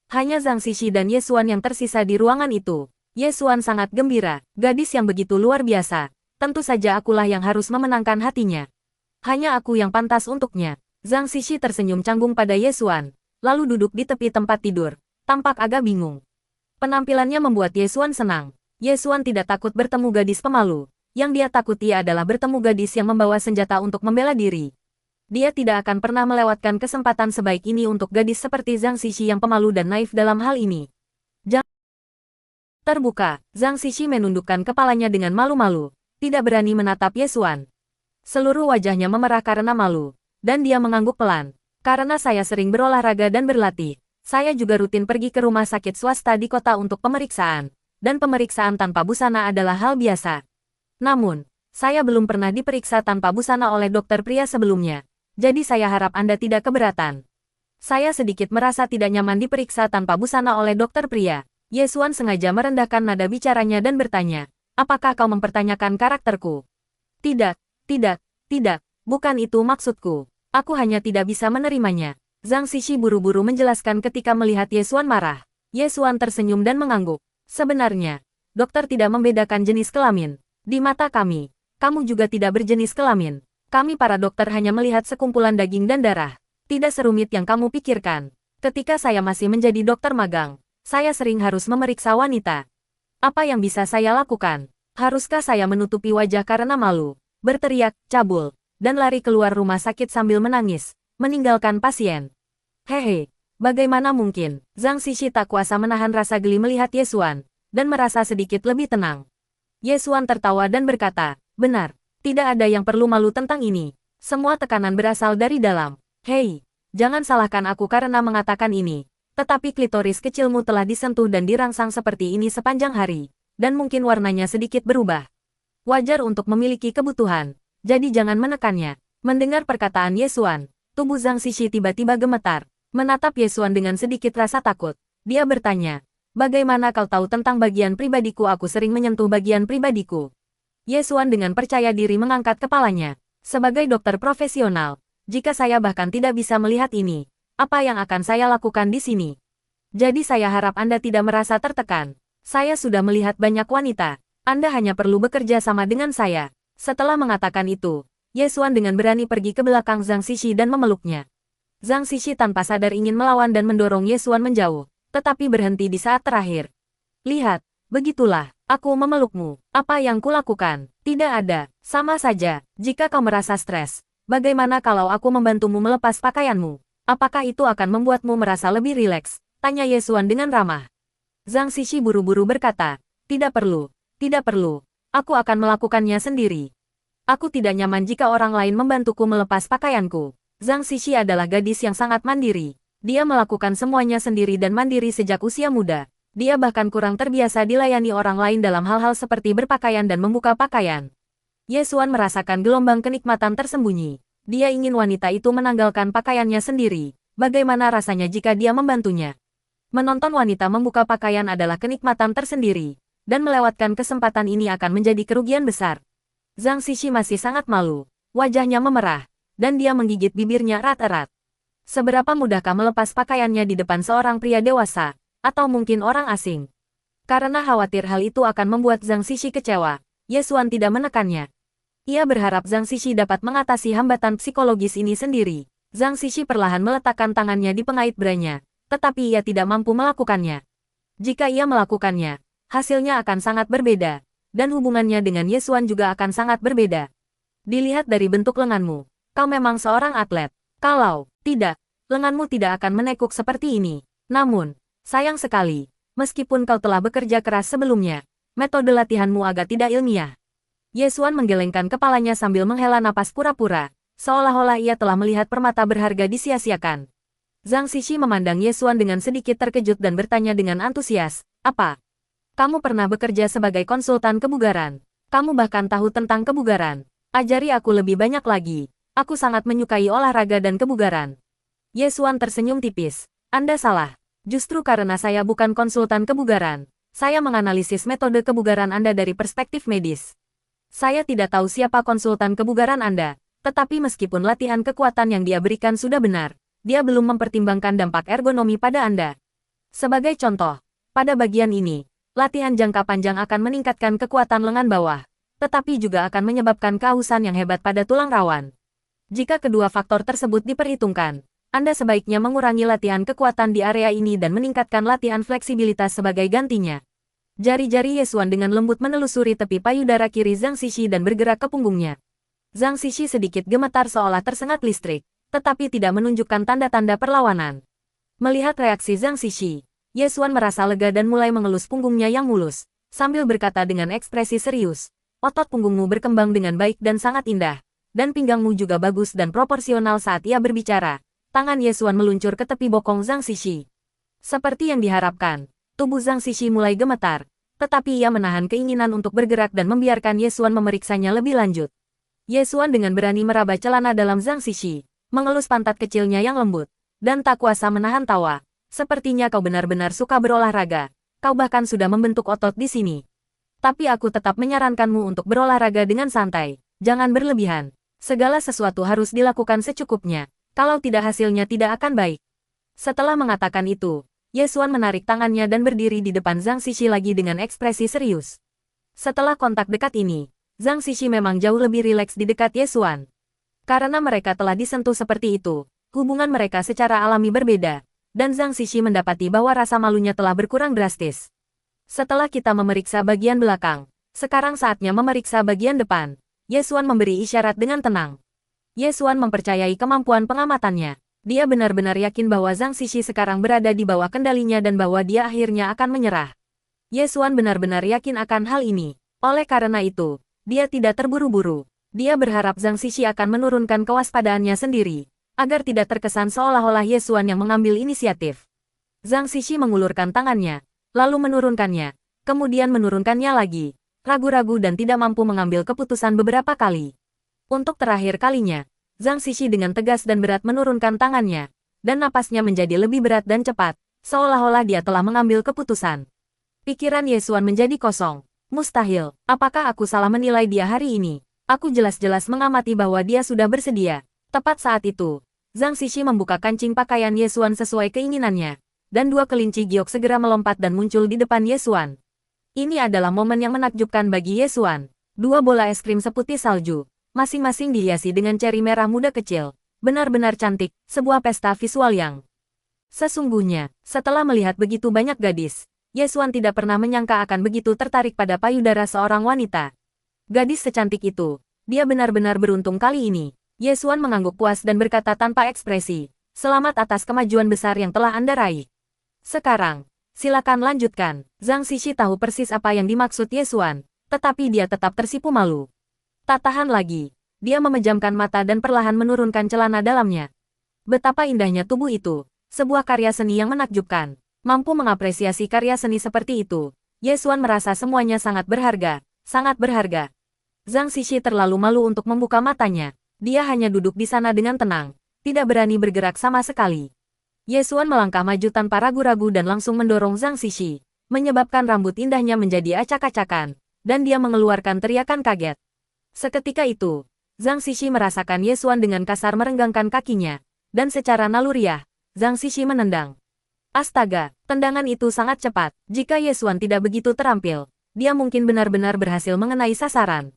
Hanya Zhang Xixi dan Ye Xuan yang tersisa di ruangan itu. Ye Xuan sangat gembira, gadis yang begitu luar biasa, tentu saja akulah yang harus memenangkan hatinya. Hanya aku yang pantas untuknya. Zhang Xixi tersenyum canggung pada Ye Xuan, lalu duduk di tepi tempat tidur, tampak agak bingung. Penampilannya membuat Ye Xuan senang. Ye Xuan tidak takut bertemu gadis pemalu. Yang dia takuti adalah bertemu gadis yang membawa senjata untuk membela diri. Dia tidak akan pernah melewatkan kesempatan sebaik ini untuk gadis seperti Zhang Xixi yang pemalu dan naif dalam hal ini. Terbuka, Zhang Xixi menundukkan kepalanya dengan malu-malu, tidak berani menatap Ye Xuan. Seluruh wajahnya memerah karena malu, dan dia mengangguk pelan. Karena saya sering berolahraga dan berlatih, saya juga rutin pergi ke rumah sakit swasta di kota untuk pemeriksaan, dan pemeriksaan tanpa busana adalah hal biasa. Namun, saya belum pernah diperiksa tanpa busana oleh dokter pria sebelumnya, jadi saya harap Anda tidak keberatan. Saya sedikit merasa tidak nyaman diperiksa tanpa busana oleh dokter pria. Ye Xuan sengaja merendahkan nada bicaranya dan bertanya, apakah kau mempertanyakan karakterku? Tidak, bukan itu maksudku. Aku hanya tidak bisa menerimanya. Zhang Xixi buru-buru menjelaskan ketika melihat Ye Xuan marah. Ye Xuan tersenyum dan mengangguk. Sebenarnya, dokter tidak membedakan jenis kelamin. Di mata kami, kamu juga tidak berjenis kelamin. Kami para dokter hanya melihat sekumpulan daging dan darah. Tidak serumit yang kamu pikirkan. Ketika saya masih menjadi dokter magang, saya sering harus memeriksa wanita. Apa yang bisa saya lakukan? Haruskah saya menutupi wajah karena malu, berteriak, cabul, dan lari keluar rumah sakit sambil menangis, meninggalkan pasien? Hehe, bagaimana mungkin? Zhang Xixi tak kuasa menahan rasa geli melihat Ye Xuan, dan merasa sedikit lebih tenang. Ye Xuan tertawa dan berkata, benar, tidak ada yang perlu malu tentang ini. Semua tekanan berasal dari dalam. Hei, jangan salahkan aku karena mengatakan ini. Tetapi klitoris kecilmu telah disentuh dan dirangsang seperti ini sepanjang hari, dan mungkin warnanya sedikit berubah. Wajar untuk memiliki kebutuhan, jadi jangan menekannya. Mendengar perkataan Ye Xuan, tubuh Zhang Xixi tiba-tiba gemetar, menatap Ye Xuan dengan sedikit rasa takut. Dia bertanya, bagaimana kau tahu tentang bagian pribadiku? Aku sering menyentuh bagian pribadiku. Ye Xuan dengan percaya diri mengangkat kepalanya. Sebagai dokter profesional, jika saya bahkan tidak bisa melihat ini, apa yang akan saya lakukan di sini? Jadi saya harap Anda tidak merasa tertekan. Saya sudah melihat banyak wanita. Anda hanya perlu bekerja sama dengan saya. Setelah mengatakan itu, Ye Xuan dengan berani pergi ke belakang Zhang Xixi dan memeluknya. Zhang Xixi tanpa sadar ingin melawan dan mendorong Ye Xuan menjauh, tetapi berhenti di saat terakhir. Lihat, begitulah, aku memelukmu. Apa yang kulakukan? Tidak ada. Sama saja, jika kau merasa stres, bagaimana kalau aku membantumu melepas pakaianmu? Apakah itu akan membuatmu merasa lebih rileks? Tanya Ye Xuan dengan ramah. Zhang Xixi buru-buru berkata, tidak perlu. Aku akan melakukannya sendiri. Aku tidak nyaman jika orang lain membantuku melepas pakaianku. Zhang Xixi adalah gadis yang sangat mandiri. Dia melakukan semuanya sendiri dan mandiri sejak usia muda. Dia bahkan kurang terbiasa dilayani orang lain dalam hal-hal seperti berpakaian dan membuka pakaian. Ye Xuan merasakan gelombang kenikmatan tersembunyi. Dia ingin wanita itu menanggalkan pakaiannya sendiri. Bagaimana rasanya jika dia membantunya? Menonton wanita membuka pakaian adalah kenikmatan tersendiri, dan melewatkan kesempatan ini akan menjadi kerugian besar. Zhang Xixi masih sangat malu. Wajahnya memerah, dan dia menggigit bibirnya erat-erat. Seberapa mudahkah melepas pakaiannya di depan seorang pria dewasa, atau mungkin orang asing? Karena khawatir hal itu akan membuat Zhang Xixi kecewa, Ye Xuan tidak menekannya. Ia berharap Zhang Xixi dapat mengatasi hambatan psikologis ini sendiri. Zhang Xixi perlahan meletakkan tangannya di pengait branya, tetapi ia tidak mampu melakukannya. Jika ia melakukannya, hasilnya akan sangat berbeda, dan hubungannya dengan Ye Xuan juga akan sangat berbeda. Dilihat dari bentuk lenganmu, kau memang seorang atlet. Kalau tidak, lenganmu tidak akan menekuk seperti ini. Namun, sayang sekali, meskipun kau telah bekerja keras sebelumnya, metode latihanmu agak tidak ilmiah. Ye Xuan menggelengkan kepalanya sambil menghela napas pura-pura, seolah-olah ia telah melihat permata berharga disia-siakan. Zhang Xixi memandang Ye Xuan dengan sedikit terkejut dan bertanya dengan antusias, "Apa? Kamu pernah bekerja sebagai konsultan kebugaran? Kamu bahkan tahu tentang kebugaran. Ajari aku lebih banyak lagi. Aku sangat menyukai olahraga dan kebugaran." Ye Xuan tersenyum tipis. "Anda salah. Justru karena saya bukan konsultan kebugaran, saya menganalisis metode kebugaran Anda dari perspektif medis. Saya tidak tahu siapa konsultan kebugaran Anda, tetapi meskipun latihan kekuatan yang dia berikan sudah benar, dia belum mempertimbangkan dampak ergonomi pada Anda. Sebagai contoh, pada bagian ini, latihan jangka panjang akan meningkatkan kekuatan lengan bawah, tetapi juga akan menyebabkan kehausan yang hebat pada tulang rawan. Jika kedua faktor tersebut diperhitungkan, Anda sebaiknya mengurangi latihan kekuatan di area ini dan meningkatkan latihan fleksibilitas sebagai gantinya." Jari-jari Ye Xuan dengan lembut menelusuri tepi payudara kiri Zhang Xixi dan bergerak ke punggungnya. Zhang Xixi sedikit gemetar seolah tersengat listrik, tetapi tidak menunjukkan tanda-tanda perlawanan. Melihat reaksi Zhang Xixi, Ye Xuan merasa lega dan mulai mengelus punggungnya yang mulus, sambil berkata dengan ekspresi serius, "Otot punggungmu berkembang dengan baik dan sangat indah, dan pinggangmu juga bagus dan proporsional." Saat ia berbicara, tangan Ye Xuan meluncur ke tepi bokong Zhang Xixi. Seperti yang diharapkan, tubuh Zhang Xixi mulai gemetar, tetapi ia menahan keinginan untuk bergerak dan membiarkan Ye Xuan memeriksanya lebih lanjut. Ye Xuan dengan berani meraba celana dalam Zhang Xixi, mengelus pantat kecilnya yang lembut, dan tak kuasa menahan tawa. "Sepertinya kau benar-benar suka berolahraga. Kau bahkan sudah membentuk otot di sini. Tapi aku tetap menyarankanmu untuk berolahraga dengan santai. Jangan berlebihan. Segala sesuatu harus dilakukan secukupnya. Kalau tidak hasilnya tidak akan baik." Setelah mengatakan itu, Ye Xuan menarik tangannya dan berdiri di depan Zhang Xixi lagi dengan ekspresi serius. Setelah kontak dekat ini, Zhang Xixi memang jauh lebih rileks di dekat Ye Xuan. Karena mereka telah disentuh seperti itu, hubungan mereka secara alami berbeda, dan Zhang Xixi mendapati bahwa rasa malunya telah berkurang drastis. "Setelah kita memeriksa bagian belakang, sekarang saatnya memeriksa bagian depan." Ye Xuan memberi isyarat dengan tenang. Ye Xuan mempercayai kemampuan pengamatannya. Dia benar-benar yakin bahwa Zhang Xixi sekarang berada di bawah kendalinya dan bahwa dia akhirnya akan menyerah. Ye Xuan benar-benar yakin akan hal ini. Oleh karena itu, dia tidak terburu-buru. Dia berharap Zhang Xixi akan menurunkan kewaspadaannya sendiri, agar tidak terkesan seolah-olah Ye Xuan yang mengambil inisiatif. Zhang Xixi mengulurkan tangannya, lalu menurunkannya, kemudian menurunkannya lagi, ragu-ragu dan tidak mampu mengambil keputusan beberapa kali. Untuk terakhir kalinya, Zhang Xixi dengan tegas dan berat menurunkan tangannya, dan napasnya menjadi lebih berat dan cepat, seolah-olah dia telah mengambil keputusan. Pikiran Ye Xuan menjadi kosong. Mustahil, apakah aku salah menilai dia hari ini? Aku jelas-jelas mengamati bahwa dia sudah bersedia. Tepat saat itu, Zhang Xixi membuka kancing pakaian Ye Xuan sesuai keinginannya, dan dua kelinci giok segera melompat dan muncul di depan Ye Xuan. Ini adalah momen yang menakjubkan bagi Ye Xuan. Dua bola es krim seputih salju, masing-masing dihiasi dengan ceri merah muda kecil. Benar-benar cantik, sebuah pesta visual yang sesungguhnya, setelah melihat begitu banyak gadis, Ye Xuan tidak pernah menyangka akan begitu tertarik pada payudara seorang wanita. Gadis secantik itu, dia benar-benar beruntung kali ini. Ye Xuan mengangguk puas dan berkata tanpa ekspresi, "Selamat atas kemajuan besar yang telah Anda raih. Sekarang, silakan lanjutkan." Zhang Xixi tahu persis apa yang dimaksud Ye Xuan, tetapi dia tetap tersipu malu. Tak tahan lagi, dia memejamkan mata dan perlahan menurunkan celana dalamnya. Betapa indahnya tubuh itu, sebuah karya seni yang menakjubkan. Mampu mengapresiasi karya seni seperti itu, Ye Xuan merasa semuanya sangat berharga, sangat berharga. Zhang Xixi terlalu malu untuk membuka matanya. Dia hanya duduk di sana dengan tenang, tidak berani bergerak sama sekali. Ye Xuan melangkah maju tanpa ragu-ragu dan langsung mendorong Zhang Xixi, menyebabkan rambut indahnya menjadi acak-acakan, dan dia mengeluarkan teriakan kaget. Seketika itu, Zhang Xixi merasakan Ye Xuan dengan kasar merenggangkan kakinya, dan secara naluriah, Zhang Xixi menendang. Astaga, tendangan itu sangat cepat. Jika Ye Xuan tidak begitu terampil, dia mungkin benar-benar berhasil mengenai sasaran.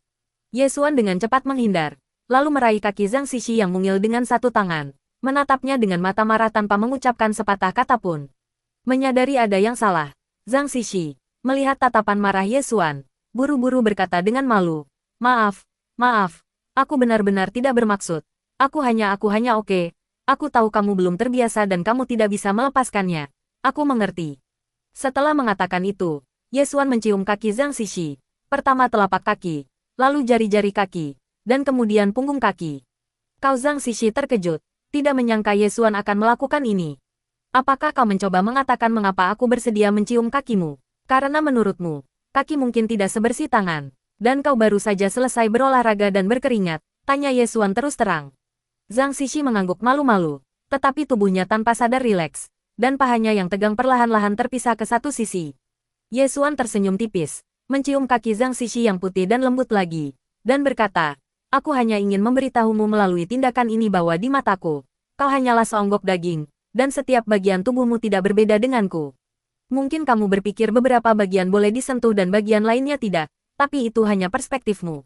Ye Xuan dengan cepat menghindar, lalu meraih kaki Zhang Xixi yang mungil dengan satu tangan, menatapnya dengan mata marah tanpa mengucapkan sepatah kata pun. Menyadari ada yang salah, Zhang Xixi, melihat tatapan marah Ye Xuan, buru-buru berkata dengan malu, "Maaf, maaf, aku benar-benar tidak bermaksud. Aku hanya oke. Aku tahu kamu belum terbiasa dan kamu tidak bisa melepaskannya. Aku mengerti." Setelah mengatakan itu, Ye Xuan mencium kaki Zhang Xixi, pertama telapak kaki, lalu jari-jari kaki, dan kemudian punggung kaki. Kau Zhang Xixi terkejut, tidak menyangka Ye Xuan akan melakukan ini. Apakah kau mencoba mengatakan mengapa aku bersedia mencium kakimu? Karena menurutmu, kaki mungkin tidak sebersih tangan, dan kau baru saja selesai berolahraga dan berkeringat, tanya Ye Xuan terus terang. Zhang Xixi mengangguk malu-malu, tetapi tubuhnya tanpa sadar rileks, dan pahanya yang tegang perlahan-lahan terpisah ke satu sisi. Ye Xuan tersenyum tipis, mencium kaki Zhang Xixi yang putih dan lembut lagi, dan berkata, "Aku hanya ingin memberitahumu melalui tindakan ini bahwa di mataku, kau hanyalah seonggok daging, dan setiap bagian tubuhmu tidak berbeda denganku. Mungkin kamu berpikir beberapa bagian boleh disentuh dan bagian lainnya tidak, tapi itu hanya perspektifmu.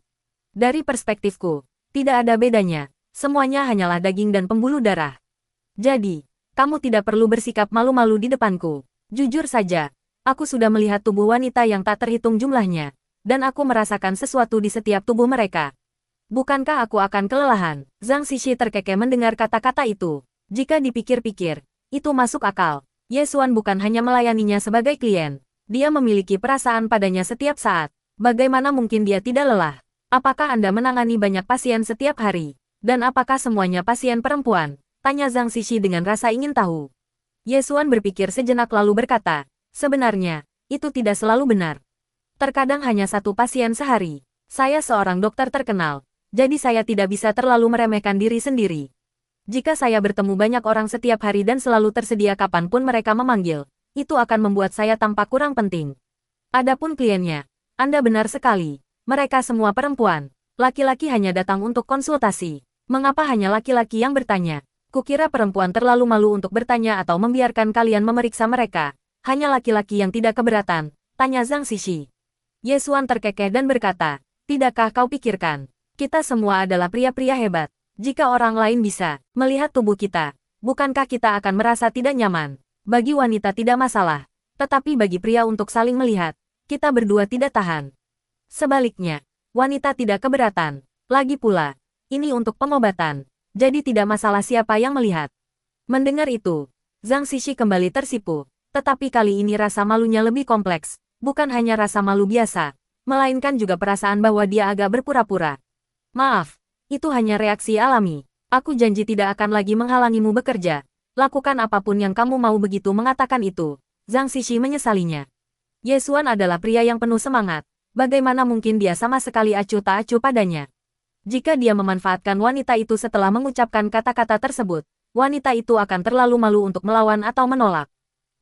Dari perspektifku, tidak ada bedanya, semuanya hanyalah daging dan pembuluh darah. Jadi, kamu tidak perlu bersikap malu-malu di depanku. Jujur saja, aku sudah melihat tubuh wanita yang tak terhitung jumlahnya, dan aku merasakan sesuatu di setiap tubuh mereka. Bukankah aku akan kelelahan?" Zhang Xixi terkekeh mendengar kata-kata itu. Jika dipikir-pikir, itu masuk akal. Ye Xuan bukan hanya melayaninya sebagai klien, dia memiliki perasaan padanya setiap saat. Bagaimana mungkin dia tidak lelah? Apakah Anda menangani banyak pasien setiap hari? Dan apakah semuanya pasien perempuan? Tanya Zhang Xixi dengan rasa ingin tahu. Ye Xuan berpikir sejenak lalu berkata, "Sebenarnya, itu tidak selalu benar. Terkadang hanya satu pasien sehari. Saya seorang dokter terkenal, jadi saya tidak bisa terlalu meremehkan diri sendiri. Jika saya bertemu banyak orang setiap hari dan selalu tersedia kapanpun mereka memanggil, itu akan membuat saya tampak kurang penting. Adapun kliennya, Anda benar sekali. Mereka semua perempuan. Laki-laki hanya datang untuk konsultasi. Mengapa hanya laki-laki yang bertanya? Kukira perempuan terlalu malu untuk bertanya atau membiarkan kalian memeriksa mereka. Hanya laki-laki yang tidak keberatan, tanya Zhang Xixi. Ye Xuan terkekeh dan berkata, "Tidakkah kau pikirkan? Kita semua adalah pria-pria hebat. Jika orang lain bisa melihat tubuh kita, bukankah kita akan merasa tidak nyaman? Bagi wanita tidak masalah, tetapi bagi pria untuk saling melihat, kita berdua tidak tahan. Sebaliknya, wanita tidak keberatan. Lagi pula, ini untuk pengobatan, jadi tidak masalah siapa yang melihat." Mendengar itu, Zhang Xixi kembali tersipu, tetapi kali ini rasa malunya lebih kompleks, bukan hanya rasa malu biasa, melainkan juga perasaan bahwa dia agak berpura-pura. "Maaf. Itu hanya reaksi alami. Aku janji tidak akan lagi menghalangimu bekerja. Lakukan apapun yang kamu mau." Begitu mengatakan itu, Zhang Xixi menyesalinya. Ye Xuan adalah pria yang penuh semangat. Bagaimana mungkin dia sama sekali acuh tak acuh padanya? Jika dia memanfaatkan wanita itu setelah mengucapkan kata-kata tersebut, wanita itu akan terlalu malu untuk melawan atau menolak.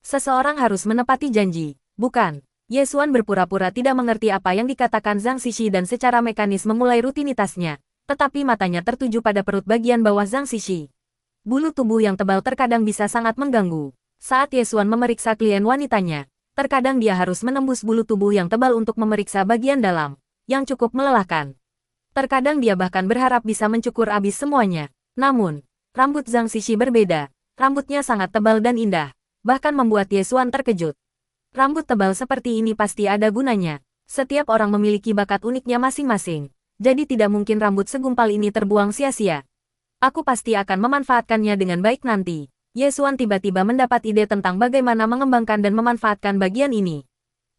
Seseorang harus menepati janji, bukan? Ye Xuan berpura-pura tidak mengerti apa yang dikatakan Zhang Xixi dan secara mekanis memulai rutinitasnya. Tetapi matanya tertuju pada perut bagian bawah Zhang Xixi. Bulu tubuh yang tebal terkadang bisa sangat mengganggu. Saat Ye Xuan memeriksa klien wanitanya, terkadang dia harus menembus bulu tubuh yang tebal untuk memeriksa bagian dalam, yang cukup melelahkan. Terkadang dia bahkan berharap bisa mencukur habis semuanya. Namun, rambut Zhang Xixi berbeda. Rambutnya sangat tebal dan indah, bahkan membuat Ye Xuan terkejut. Rambut tebal seperti ini pasti ada gunanya. Setiap orang memiliki bakat uniknya masing-masing. Jadi tidak mungkin rambut segumpal ini terbuang sia-sia. Aku pasti akan memanfaatkannya dengan baik nanti. Ye Xuan tiba-tiba mendapat ide tentang bagaimana mengembangkan dan memanfaatkan bagian ini.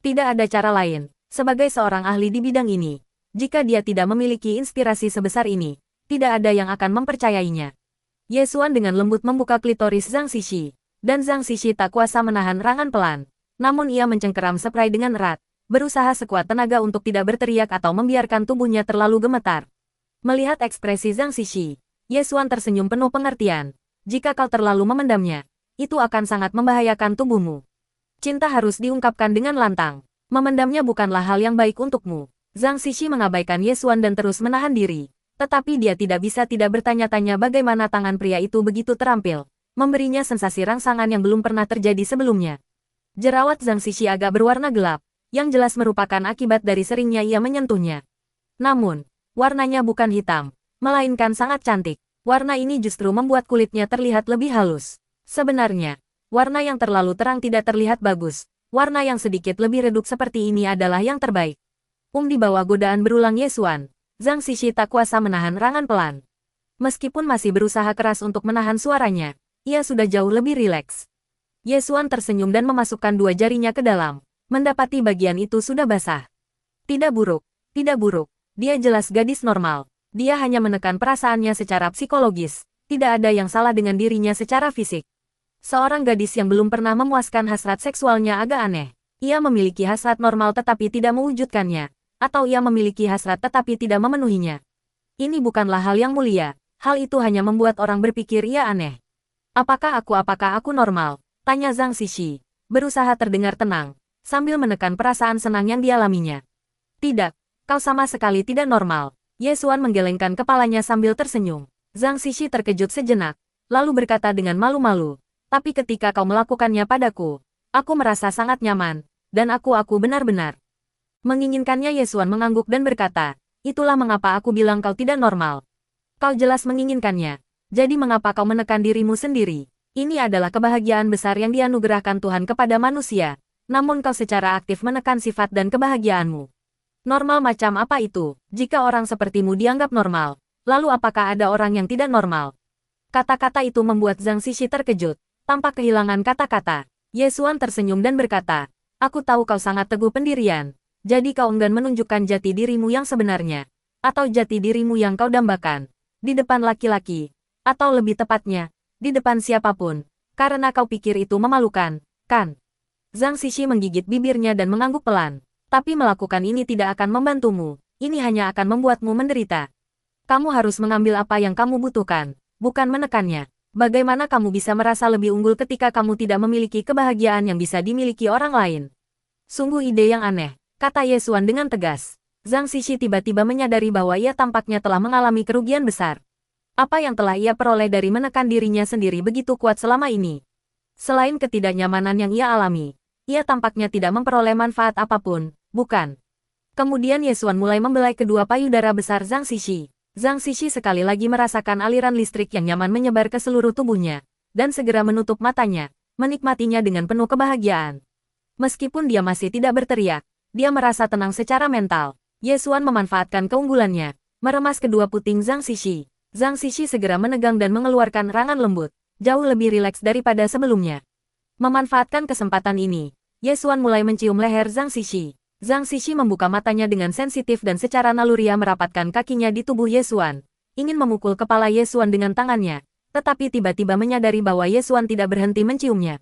Tidak ada cara lain, sebagai seorang ahli di bidang ini. Jika dia tidak memiliki inspirasi sebesar ini, tidak ada yang akan mempercayainya. Ye Xuan dengan lembut membuka klitoris Zhang Xixi, Dan Zhang Xixi tak kuasa menahan rangan pelan. Namun ia mencengkeram spray dengan erat, berusaha sekuat tenaga untuk tidak berteriak atau membiarkan tubuhnya terlalu gemetar. Melihat ekspresi Zhang Xixi, Ye Xuan tersenyum penuh pengertian. Jika kau terlalu memendamnya, itu akan sangat membahayakan tubuhmu. Cinta harus diungkapkan dengan lantang. Memendamnya bukanlah hal yang baik untukmu. Zhang Xixi mengabaikan Ye Xuan dan terus menahan diri. Tetapi dia tidak bisa tidak bertanya-tanya bagaimana tangan pria itu begitu terampil, memberinya sensasi rangsangan yang belum pernah terjadi sebelumnya. Jerawat Zhang Xixi agak berwarna gelap, yang jelas merupakan akibat dari seringnya ia menyentuhnya. Namun, warnanya bukan hitam, melainkan sangat cantik. Warna ini justru membuat kulitnya terlihat lebih halus. Sebenarnya, warna yang terlalu terang tidak terlihat bagus. Warna yang sedikit lebih redup seperti ini adalah yang terbaik. Di bawah godaan berulang Ye Xuan, Zhang Xixi tak kuasa menahan rangan pelan. Meskipun masih berusaha keras untuk menahan suaranya, ia sudah jauh lebih rileks. Ye Xuan tersenyum dan memasukkan dua jarinya ke dalam, mendapati bagian itu sudah basah. Tidak buruk, tidak buruk. Dia jelas gadis normal. Dia hanya menekan perasaannya secara psikologis. Tidak ada yang salah dengan dirinya secara fisik. Seorang gadis yang belum pernah memuaskan hasrat seksualnya agak aneh. Ia memiliki hasrat normal tetapi tidak mewujudkannya. Atau ia memiliki hasrat tetapi tidak memenuhinya. Ini bukanlah hal yang mulia. Hal itu hanya membuat orang berpikir ia aneh. Apakah aku normal? Tanya Zhang Xixi, berusaha terdengar tenang, sambil menekan perasaan senang yang dialaminya. Tidak, kau sama sekali tidak normal. Ye Xuan menggelengkan kepalanya sambil tersenyum. Zhang Xixi terkejut sejenak, lalu berkata dengan malu-malu, tapi ketika kau melakukannya padaku, aku merasa sangat nyaman, dan aku benar-benar menginginkannya. Ye Xuan mengangguk dan berkata, itulah mengapa aku bilang kau tidak normal. Kau jelas menginginkannya, jadi mengapa kau menekan dirimu sendiri? Ini adalah kebahagiaan besar yang dianugerahkan Tuhan kepada manusia, namun kau secara aktif menekan sifat dan kebahagiaanmu. Normal macam apa itu? Jika orang sepertimu dianggap normal, lalu apakah ada orang yang tidak normal? Kata-kata itu membuat Zhang Xixi terkejut, tampak kehilangan kata-kata. Ye Xuan tersenyum dan berkata, aku tahu kau sangat teguh pendirian, jadi kau enggan menunjukkan jati dirimu yang sebenarnya, atau jati dirimu yang kau dambakan, di depan laki-laki, atau lebih tepatnya, di depan siapapun, karena kau pikir itu memalukan, kan? Zhang Xixi menggigit bibirnya dan mengangguk pelan. Tapi melakukan ini tidak akan membantumu, ini hanya akan membuatmu menderita. Kamu harus mengambil apa yang kamu butuhkan, bukan menekannya. Bagaimana kamu bisa merasa lebih unggul ketika kamu tidak memiliki kebahagiaan yang bisa dimiliki orang lain? Sungguh ide yang aneh, kata Ye Xuan dengan tegas. Zhang Xixi tiba-tiba menyadari bahwa ia tampaknya telah mengalami kerugian besar. Apa yang telah ia peroleh dari menekan dirinya sendiri begitu kuat selama ini? Selain ketidaknyamanan yang ia alami, ia tampaknya tidak memperoleh manfaat apapun, bukan? Kemudian Ye Xuan mulai membelai kedua payudara besar Zhang Xixi. Zhang Xixi sekali lagi merasakan aliran listrik yang nyaman menyebar ke seluruh tubuhnya, dan segera menutup matanya, menikmatinya dengan penuh kebahagiaan. Meskipun dia masih tidak berteriak, dia merasa tenang secara mental. Ye Xuan memanfaatkan keunggulannya, meremas kedua puting Zhang Xixi. Zhang Xixi segera menegang dan mengeluarkan rangan lembut, jauh lebih rileks daripada sebelumnya. Memanfaatkan kesempatan ini, Ye Xuan mulai mencium leher Zhang Xixi. Zhang Xixi membuka matanya dengan sensitif dan secara naluriah merapatkan kakinya di tubuh Ye Xuan, ingin memukul kepala Ye Xuan dengan tangannya, tetapi tiba-tiba menyadari bahwa Ye Xuan tidak berhenti menciumnya.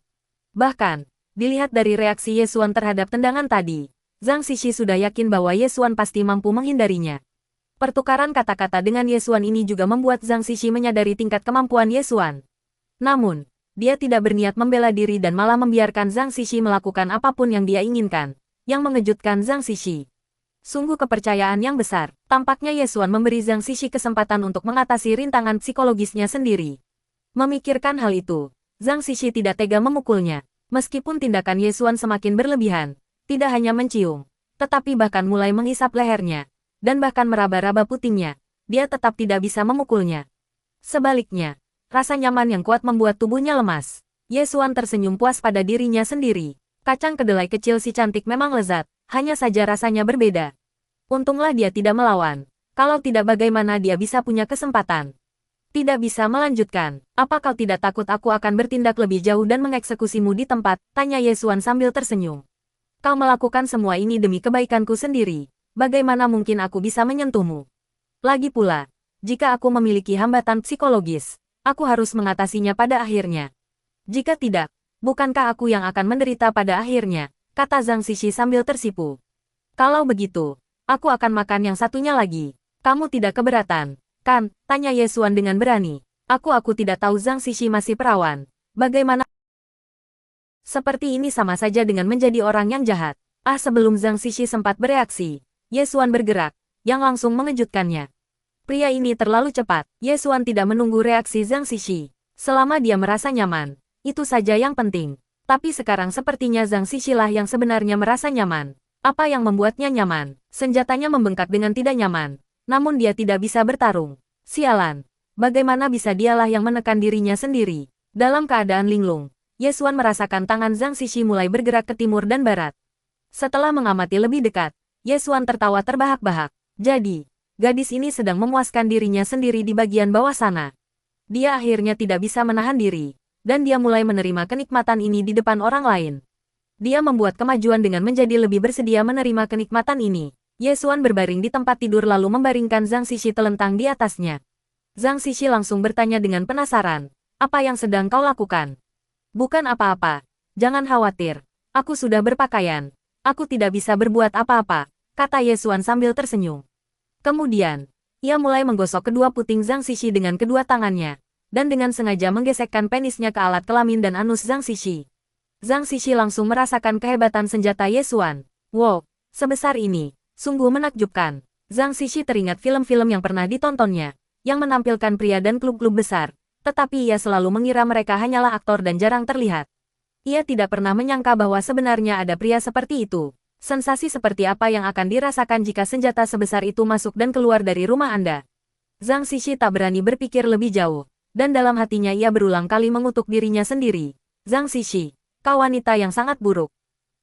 Bahkan, dilihat dari reaksi Ye Xuan terhadap tendangan tadi, Zhang Xixi sudah yakin bahwa Ye Xuan pasti mampu menghindarinya. Pertukaran kata-kata dengan Ye Xuan ini juga membuat Zhang Xixi menyadari tingkat kemampuan Ye Xuan. Namun, dia tidak berniat membela diri dan malah membiarkan Zhang Xixi melakukan apapun yang dia inginkan, yang mengejutkan Zhang Xixi. Sungguh kepercayaan yang besar. Tampaknya Ye Xuan memberi Zhang Xixi kesempatan untuk mengatasi rintangan psikologisnya sendiri. Memikirkan hal itu, Zhang Xixi tidak tega memukulnya. Meskipun tindakan Ye Xuan semakin berlebihan, tidak hanya mencium, tetapi bahkan mulai menghisap lehernya, dan bahkan meraba-raba putingnya, dia tetap tidak bisa memukulnya. Sebaliknya, rasa nyaman yang kuat membuat tubuhnya lemas. Ye Xuan tersenyum puas pada dirinya sendiri. Kacang kedelai kecil si cantik memang lezat, hanya saja rasanya berbeda. Untunglah dia tidak melawan. Kalau tidak bagaimana dia bisa punya kesempatan. Tidak bisa melanjutkan. Apa kau tidak takut aku akan bertindak lebih jauh dan mengeksekusimu di tempat? Tanya Ye Xuan sambil tersenyum. Kau melakukan semua ini demi kebaikanku sendiri. Bagaimana mungkin aku bisa menyentuhmu? Lagi pula, jika aku memiliki hambatan psikologis, aku harus mengatasinya pada akhirnya. Jika tidak, bukankah aku yang akan menderita pada akhirnya, kata Zhang Zishi sambil tersipu. Kalau begitu, aku akan makan yang satunya lagi. Kamu tidak keberatan, kan? Tanya Ye Xuan dengan berani. Aku tidak tahu Zhang Zishi masih perawan. Bagaimana? Seperti ini sama saja dengan menjadi orang yang jahat. Sebelum Zhang Zishi sempat bereaksi, Ye Xuan bergerak, yang langsung mengejutkannya. Pria ini terlalu cepat. Ye Xuan tidak menunggu reaksi Zhang Zishi. Selama dia merasa nyaman, itu saja yang penting. Tapi sekarang sepertinya Zhang Zishi lah yang sebenarnya merasa nyaman. Apa yang membuatnya nyaman? Senjatanya membengkak dengan tidak nyaman. Namun dia tidak bisa bertarung. Sialan. Bagaimana bisa dialah yang menekan dirinya sendiri? Dalam keadaan linglung, Ye Xuan merasakan tangan Zhang Zishi mulai bergerak ke timur dan barat. Setelah mengamati lebih dekat, Ye Xuan tertawa terbahak-bahak. Jadi, gadis ini sedang memuaskan dirinya sendiri di bagian bawah sana. Dia akhirnya tidak bisa menahan diri, dan dia mulai menerima kenikmatan ini di depan orang lain. Dia membuat kemajuan dengan menjadi lebih bersedia menerima kenikmatan ini. Ye Xuan berbaring di tempat tidur lalu membaringkan Zhang Zishi telentang di atasnya. Zhang Zishi langsung bertanya dengan penasaran, apa yang sedang kau lakukan? Bukan apa-apa, jangan khawatir, aku sudah berpakaian. Aku tidak bisa berbuat apa-apa, kata Ye Xuan sambil tersenyum. Kemudian, ia mulai menggosok kedua puting Zhang Zishi dengan kedua tangannya, dan dengan sengaja menggesekkan penisnya ke alat kelamin dan anus Zhang Zishi. Zhang Zishi langsung merasakan kehebatan senjata Ye Xuan. Wow, sebesar ini, sungguh menakjubkan. Zhang Zishi teringat film-film yang pernah ditontonnya, yang menampilkan pria dan klub-klub besar, tetapi ia selalu mengira mereka hanyalah aktor dan jarang terlihat. Ia tidak pernah menyangka bahwa sebenarnya ada pria seperti itu. Sensasi seperti apa yang akan dirasakan jika senjata sebesar itu masuk dan keluar dari rumah Anda? Zhang Zishi tak berani berpikir lebih jauh, dan dalam hatinya ia berulang kali mengutuk dirinya sendiri. Zhang Zishi, kau wanita yang sangat buruk.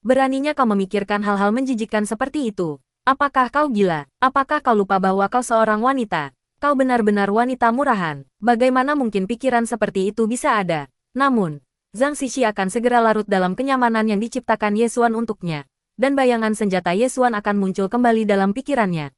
Beraninya kau memikirkan hal-hal menjijikkan seperti itu. Apakah kau gila? Apakah kau lupa bahwa kau seorang wanita? Kau benar-benar wanita murahan. Bagaimana mungkin pikiran seperti itu bisa ada? Namun, Zhang Zishi akan segera larut dalam kenyamanan yang diciptakan Ye Xuan untuknya. Dan bayangan senjata Ye Xuan akan muncul kembali dalam pikirannya.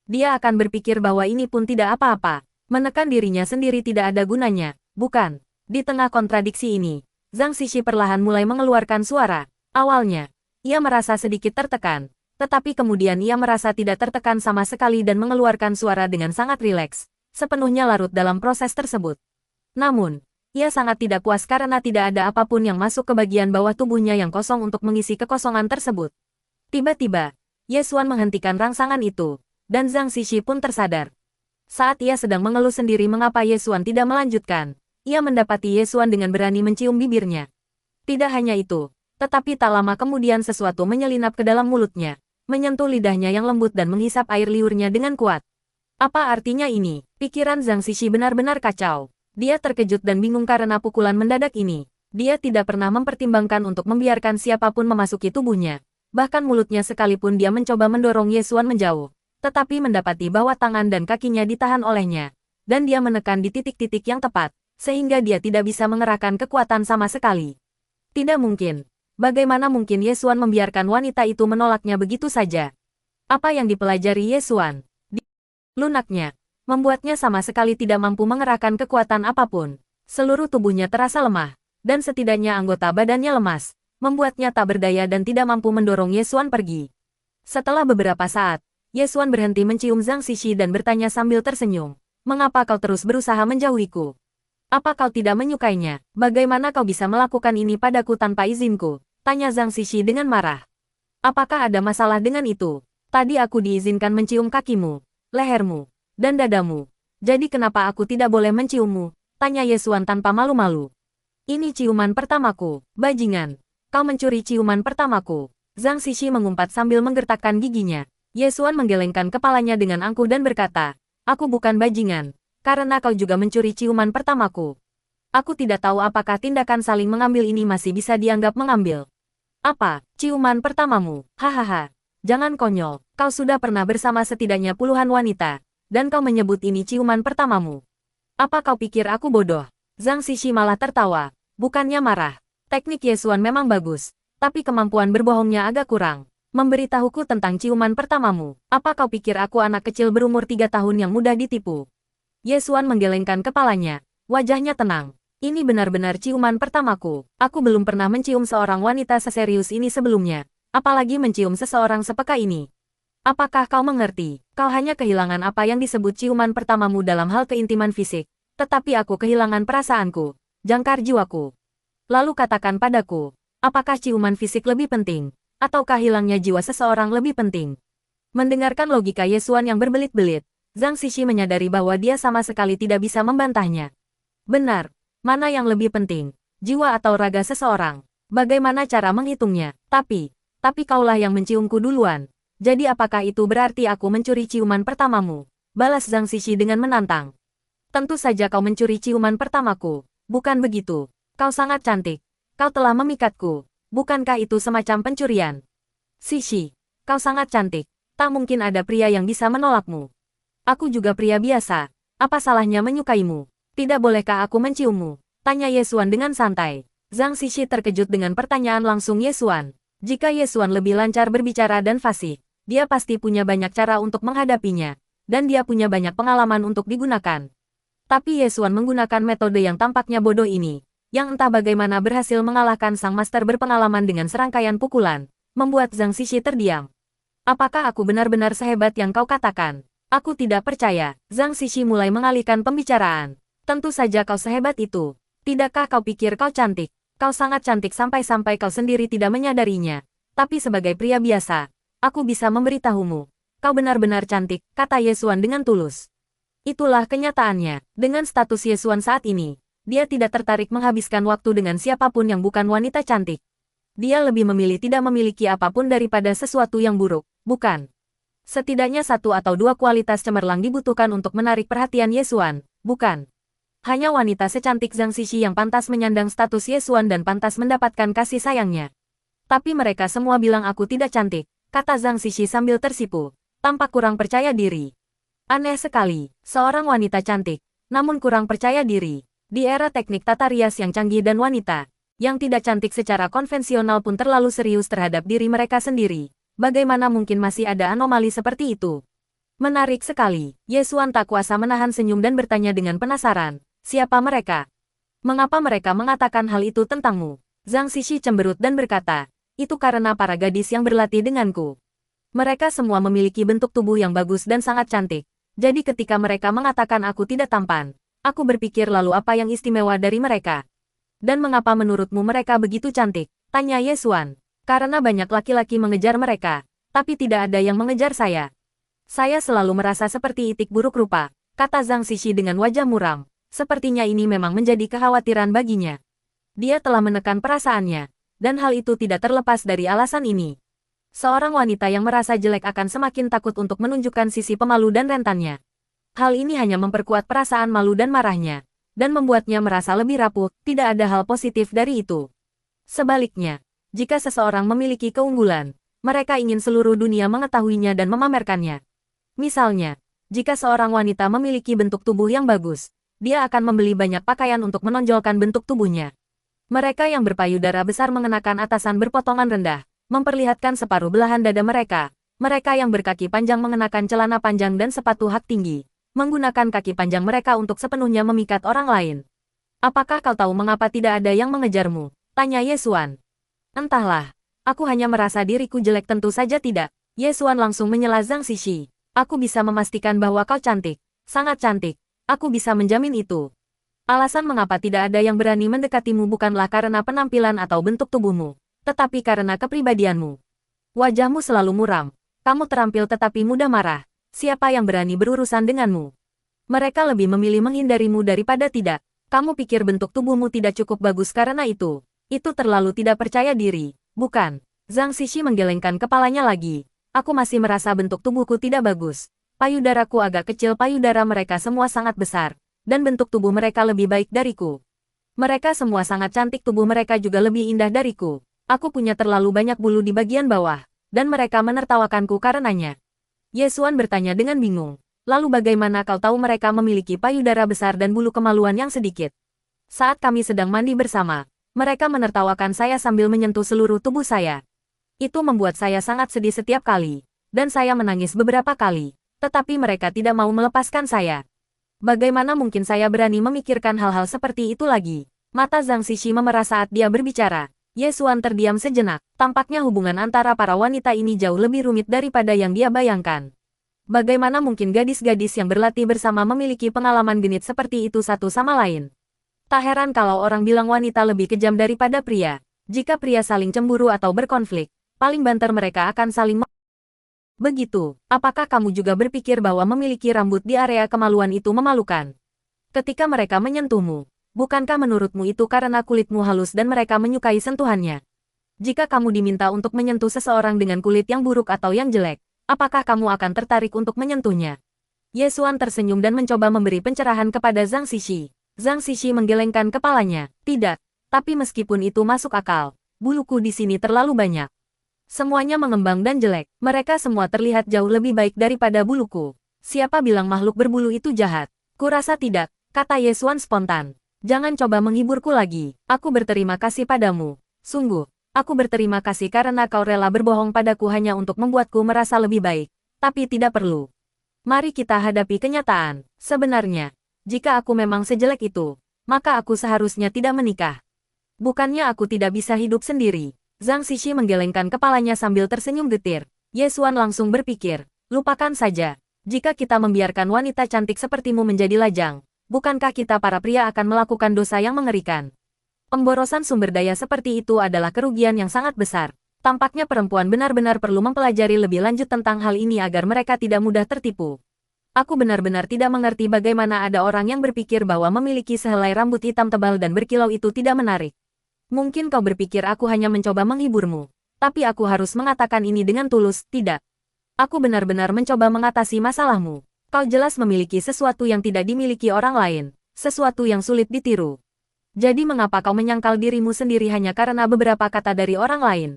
Dia akan berpikir bahwa ini pun tidak apa-apa. Menekan dirinya sendiri tidak ada gunanya, bukan? Di tengah kontradiksi ini, Zhang Zishi perlahan mulai mengeluarkan suara. Awalnya, ia merasa sedikit tertekan, tetapi kemudian ia merasa tidak tertekan sama sekali dan mengeluarkan suara dengan sangat rileks, sepenuhnya larut dalam proses tersebut. Namun, ia sangat tidak puas karena tidak ada apapun yang masuk ke bagian bawah tubuhnya yang kosong untuk mengisi kekosongan tersebut. Tiba-tiba, Ye Xuan menghentikan rangsangan itu, dan Zhang Zishi pun tersadar. Saat ia sedang mengeluh sendiri mengapa Ye Xuan tidak melanjutkan, ia mendapati Ye Xuan dengan berani mencium bibirnya. Tidak hanya itu, tetapi tak lama kemudian sesuatu menyelinap ke dalam mulutnya, menyentuh lidahnya yang lembut dan menghisap air liurnya dengan kuat. Apa artinya ini? Pikiran Zhang Zishi benar-benar kacau. Dia terkejut dan bingung karena pukulan mendadak ini. Dia tidak pernah mempertimbangkan untuk membiarkan siapapun memasuki tubuhnya. Bahkan mulutnya sekalipun dia mencoba mendorong Ye Xuan menjauh, tetapi mendapati bahwa tangan dan kakinya ditahan olehnya, dan dia menekan di titik-titik yang tepat, sehingga dia tidak bisa mengerahkan kekuatan sama sekali. Tidak mungkin. Bagaimana mungkin Ye Xuan membiarkan wanita itu menolaknya begitu saja? Apa yang dipelajari Ye Xuan? Lunaknya, membuatnya sama sekali tidak mampu mengerahkan kekuatan apapun. Seluruh tubuhnya terasa lemah, dan setidaknya anggota badannya lemas, membuatnya tak berdaya dan tidak mampu mendorong Ye Xuan pergi. Setelah beberapa saat, Ye Xuan berhenti mencium Zhang Zishi dan bertanya sambil tersenyum. Mengapa kau terus berusaha menjauhiku? Apa kau tidak menyukainya? Bagaimana kau bisa melakukan ini padaku tanpa izinku? Tanya Zhang Zishi dengan marah. Apakah ada masalah dengan itu? Tadi aku diizinkan mencium kakimu, lehermu, dan dadamu. Jadi kenapa aku tidak boleh menciummu? Tanya Ye Xuan tanpa malu-malu. Ini ciuman pertamaku, bajingan. Kau mencuri ciuman pertamaku. Zhang Zishi mengumpat sambil menggertakkan giginya. Ye Xuan menggelengkan kepalanya dengan angkuh dan berkata, aku bukan bajingan. Karena kau juga mencuri ciuman pertamaku. Aku tidak tahu apakah tindakan saling mengambil ini masih bisa dianggap mengambil. Apa, ciuman pertamamu? Hahaha. Jangan konyol, kau sudah pernah bersama setidaknya puluhan wanita, dan kau menyebut ini ciuman pertamamu. Apa kau pikir aku bodoh? Zhang Zishi malah tertawa, bukannya marah. Teknik Ye Xuan memang bagus, tapi kemampuan berbohongnya agak kurang. Memberitahuku tentang ciuman pertamamu. Apa kau pikir aku anak kecil berumur 3 tahun yang mudah ditipu? Ye Xuan menggelengkan kepalanya, wajahnya tenang. Ini benar-benar ciuman pertamaku. Aku belum pernah mencium seorang wanita seserius ini sebelumnya, apalagi mencium seseorang sepeka ini. Apakah kau mengerti? Kau hanya kehilangan apa yang disebut ciuman pertamamu dalam hal keintiman fisik, tetapi aku kehilangan perasaanku, jangkar jiwaku. Lalu katakan padaku, apakah ciuman fisik lebih penting, ataukah hilangnya jiwa seseorang lebih penting? Mendengarkan logika Yesuan yang berbelit-belit, Zhang Xixi menyadari bahwa dia sama sekali tidak bisa membantahnya. Benar. Mana yang lebih penting, jiwa atau raga seseorang? Bagaimana cara menghitungnya? Tapi kaulah yang menciumku duluan. Jadi apakah itu berarti aku mencuri ciuman pertamamu? Balas Zhang Xixi dengan menantang. Tentu saja kau mencuri ciuman pertamaku. Bukan begitu. Kau sangat cantik. Kau telah memikatku. Bukankah itu semacam pencurian? Xixi, kau sangat cantik. Tak mungkin ada pria yang bisa menolakmu. Aku juga pria biasa. Apa salahnya menyukaimu? Tidak bolehkah aku menciummu? Tanya Yesuan dengan santai. Zhang Xixi terkejut dengan pertanyaan langsung Yesuan. Jika Yesuan lebih lancar berbicara dan fasih, dia pasti punya banyak cara untuk menghadapinya, dan dia punya banyak pengalaman untuk digunakan. Tapi Yesuan menggunakan metode yang tampaknya bodoh ini, yang entah bagaimana berhasil mengalahkan sang master berpengalaman dengan serangkaian pukulan, membuat Zhang Xixi terdiam. Apakah aku benar-benar sehebat yang kau katakan? Aku tidak percaya. Zhang Xixi mulai mengalihkan pembicaraan. Tentu saja kau sehebat itu. Tidakkah kau pikir kau cantik? Kau sangat cantik sampai-sampai kau sendiri tidak menyadarinya. Tapi sebagai pria biasa, aku bisa memberitahumu. Kau benar-benar cantik, kata Yesuan dengan tulus. Itulah kenyataannya. Dengan status Yesuan saat ini, dia tidak tertarik menghabiskan waktu dengan siapapun yang bukan wanita cantik. Dia lebih memilih tidak memiliki apapun daripada sesuatu yang buruk, bukan? Setidaknya satu atau dua kualitas cemerlang dibutuhkan untuk menarik perhatian Yesuan, bukan? Hanya wanita secantik Zhang Xixi yang pantas menyandang status Yesuan dan pantas mendapatkan kasih sayangnya. Tapi mereka semua bilang aku tidak cantik, kata Zhang Xixi sambil tersipu, tampak kurang percaya diri. Aneh sekali, seorang wanita cantik, namun kurang percaya diri. Di era teknik tata rias yang canggih dan wanita, yang tidak cantik secara konvensional pun terlalu serius terhadap diri mereka sendiri. Bagaimana mungkin masih ada anomali seperti itu? Menarik sekali, Yesuan tak kuasa menahan senyum dan bertanya dengan penasaran. Siapa mereka? Mengapa mereka mengatakan hal itu tentangmu? Zhang Xixi cemberut dan berkata, itu karena para gadis yang berlatih denganku. Mereka semua memiliki bentuk tubuh yang bagus dan sangat cantik. Jadi ketika mereka mengatakan aku tidak tampan, aku berpikir lalu apa yang istimewa dari mereka? Dan mengapa menurutmu mereka begitu cantik? Tanya Yesuan. Karena banyak laki-laki mengejar mereka, tapi tidak ada yang mengejar saya. Saya selalu merasa seperti itik buruk rupa, kata Zhang Xixi dengan wajah muram. Sepertinya ini memang menjadi kekhawatiran baginya. Dia telah menekan perasaannya, dan hal itu tidak terlepas dari alasan ini. Seorang wanita yang merasa jelek akan semakin takut untuk menunjukkan sisi pemalu dan rentannya. Hal ini hanya memperkuat perasaan malu dan marahnya, dan membuatnya merasa lebih rapuh. Tidak ada hal positif dari itu. Sebaliknya, jika seseorang memiliki keunggulan, mereka ingin seluruh dunia mengetahuinya dan memamerkannya. Misalnya, jika seorang wanita memiliki bentuk tubuh yang bagus, dia akan membeli banyak pakaian untuk menonjolkan bentuk tubuhnya. Mereka yang berpayudara besar mengenakan atasan berpotongan rendah, memperlihatkan separuh belahan dada mereka. Mereka yang berkaki panjang mengenakan celana panjang dan sepatu hak tinggi, menggunakan kaki panjang mereka untuk sepenuhnya memikat orang lain. Apakah kau tahu mengapa tidak ada yang mengejarmu? Tanya Yesuan. Entahlah, aku hanya merasa diriku jelek tentu saja tidak. Yesuan langsung menyela Zhang Xixi. Aku bisa memastikan bahwa kau cantik, sangat cantik. Aku bisa menjamin itu. Alasan mengapa tidak ada yang berani mendekatimu bukanlah karena penampilan atau bentuk tubuhmu, tetapi karena kepribadianmu. Wajahmu selalu muram. Kamu terampil tetapi mudah marah. Siapa yang berani berurusan denganmu? Mereka lebih memilih menghindarimu daripada tidak. Kamu pikir bentuk tubuhmu tidak cukup bagus karena itu. Itu terlalu tidak percaya diri, bukan? Zhang Xixi menggelengkan kepalanya lagi. Aku masih merasa bentuk tubuhku tidak bagus. Payudaraku agak kecil, payudara mereka semua sangat besar, dan bentuk tubuh mereka lebih baik dariku. Mereka semua sangat cantik, tubuh mereka juga lebih indah dariku. Aku punya terlalu banyak bulu di bagian bawah, dan mereka menertawakanku karenanya. Yesuan bertanya dengan bingung. Lalu bagaimana kau tahu mereka memiliki payudara besar dan bulu kemaluan yang sedikit? Saat kami sedang mandi bersama, mereka menertawakan saya sambil menyentuh seluruh tubuh saya. Itu membuat saya sangat sedih setiap kali, dan saya menangis beberapa kali. Tetapi mereka tidak mau melepaskan saya. Bagaimana mungkin saya berani memikirkan hal-hal seperti itu lagi? Mata Zhang Xixi memerah saat dia berbicara. Ye Xuan terdiam sejenak. Tampaknya hubungan antara para wanita ini jauh lebih rumit daripada yang dia bayangkan. Bagaimana mungkin gadis-gadis yang berlatih bersama memiliki pengalaman genit seperti itu satu sama lain? Tak heran kalau orang bilang wanita lebih kejam daripada pria. Jika pria saling cemburu atau berkonflik, paling banter mereka akan saling begitu. Apakah kamu juga berpikir bahwa memiliki rambut di area kemaluan itu memalukan? Ketika mereka menyentuhmu, bukankah menurutmu itu karena kulitmu halus dan mereka menyukai sentuhannya? Jika kamu diminta untuk menyentuh seseorang dengan kulit yang buruk atau yang jelek, apakah kamu akan tertarik untuk menyentuhnya? Ye Xuan tersenyum dan mencoba memberi pencerahan kepada Zhang Xixi. Zhang Xixi menggelengkan kepalanya. Tidak, tapi meskipun itu masuk akal, buluku di sini terlalu banyak. Semuanya mengembang dan jelek. Mereka semua terlihat jauh lebih baik daripada buluku. Siapa bilang makhluk berbulu itu jahat? Kurasa tidak, kata Ye Xuan spontan. Jangan coba menghiburku lagi. Aku berterima kasih padamu. Sungguh, aku berterima kasih karena kau rela berbohong padaku hanya untuk membuatku merasa lebih baik. Tapi tidak perlu. Mari kita hadapi kenyataan. Sebenarnya, jika aku memang sejelek itu, maka aku seharusnya tidak menikah. Bukannya aku tidak bisa hidup sendiri. Zhang Xixi menggelengkan kepalanya sambil tersenyum getir. Ye Xuan langsung berpikir, lupakan saja. Jika kita membiarkan wanita cantik sepertimu menjadi lajang, bukankah kita para pria akan melakukan dosa yang mengerikan? Pemborosan sumber daya seperti itu adalah kerugian yang sangat besar. Tampaknya perempuan benar-benar perlu mempelajari lebih lanjut tentang hal ini agar mereka tidak mudah tertipu. Aku benar-benar tidak mengerti bagaimana ada orang yang berpikir bahwa memiliki sehelai rambut hitam tebal dan berkilau itu tidak menarik. Mungkin kau berpikir aku hanya mencoba menghiburmu. Tapi aku harus mengatakan ini dengan tulus, tidak. Aku benar-benar mencoba mengatasi masalahmu. Kau jelas memiliki sesuatu yang tidak dimiliki orang lain. Sesuatu yang sulit ditiru. Jadi mengapa kau menyangkal dirimu sendiri hanya karena beberapa kata dari orang lain?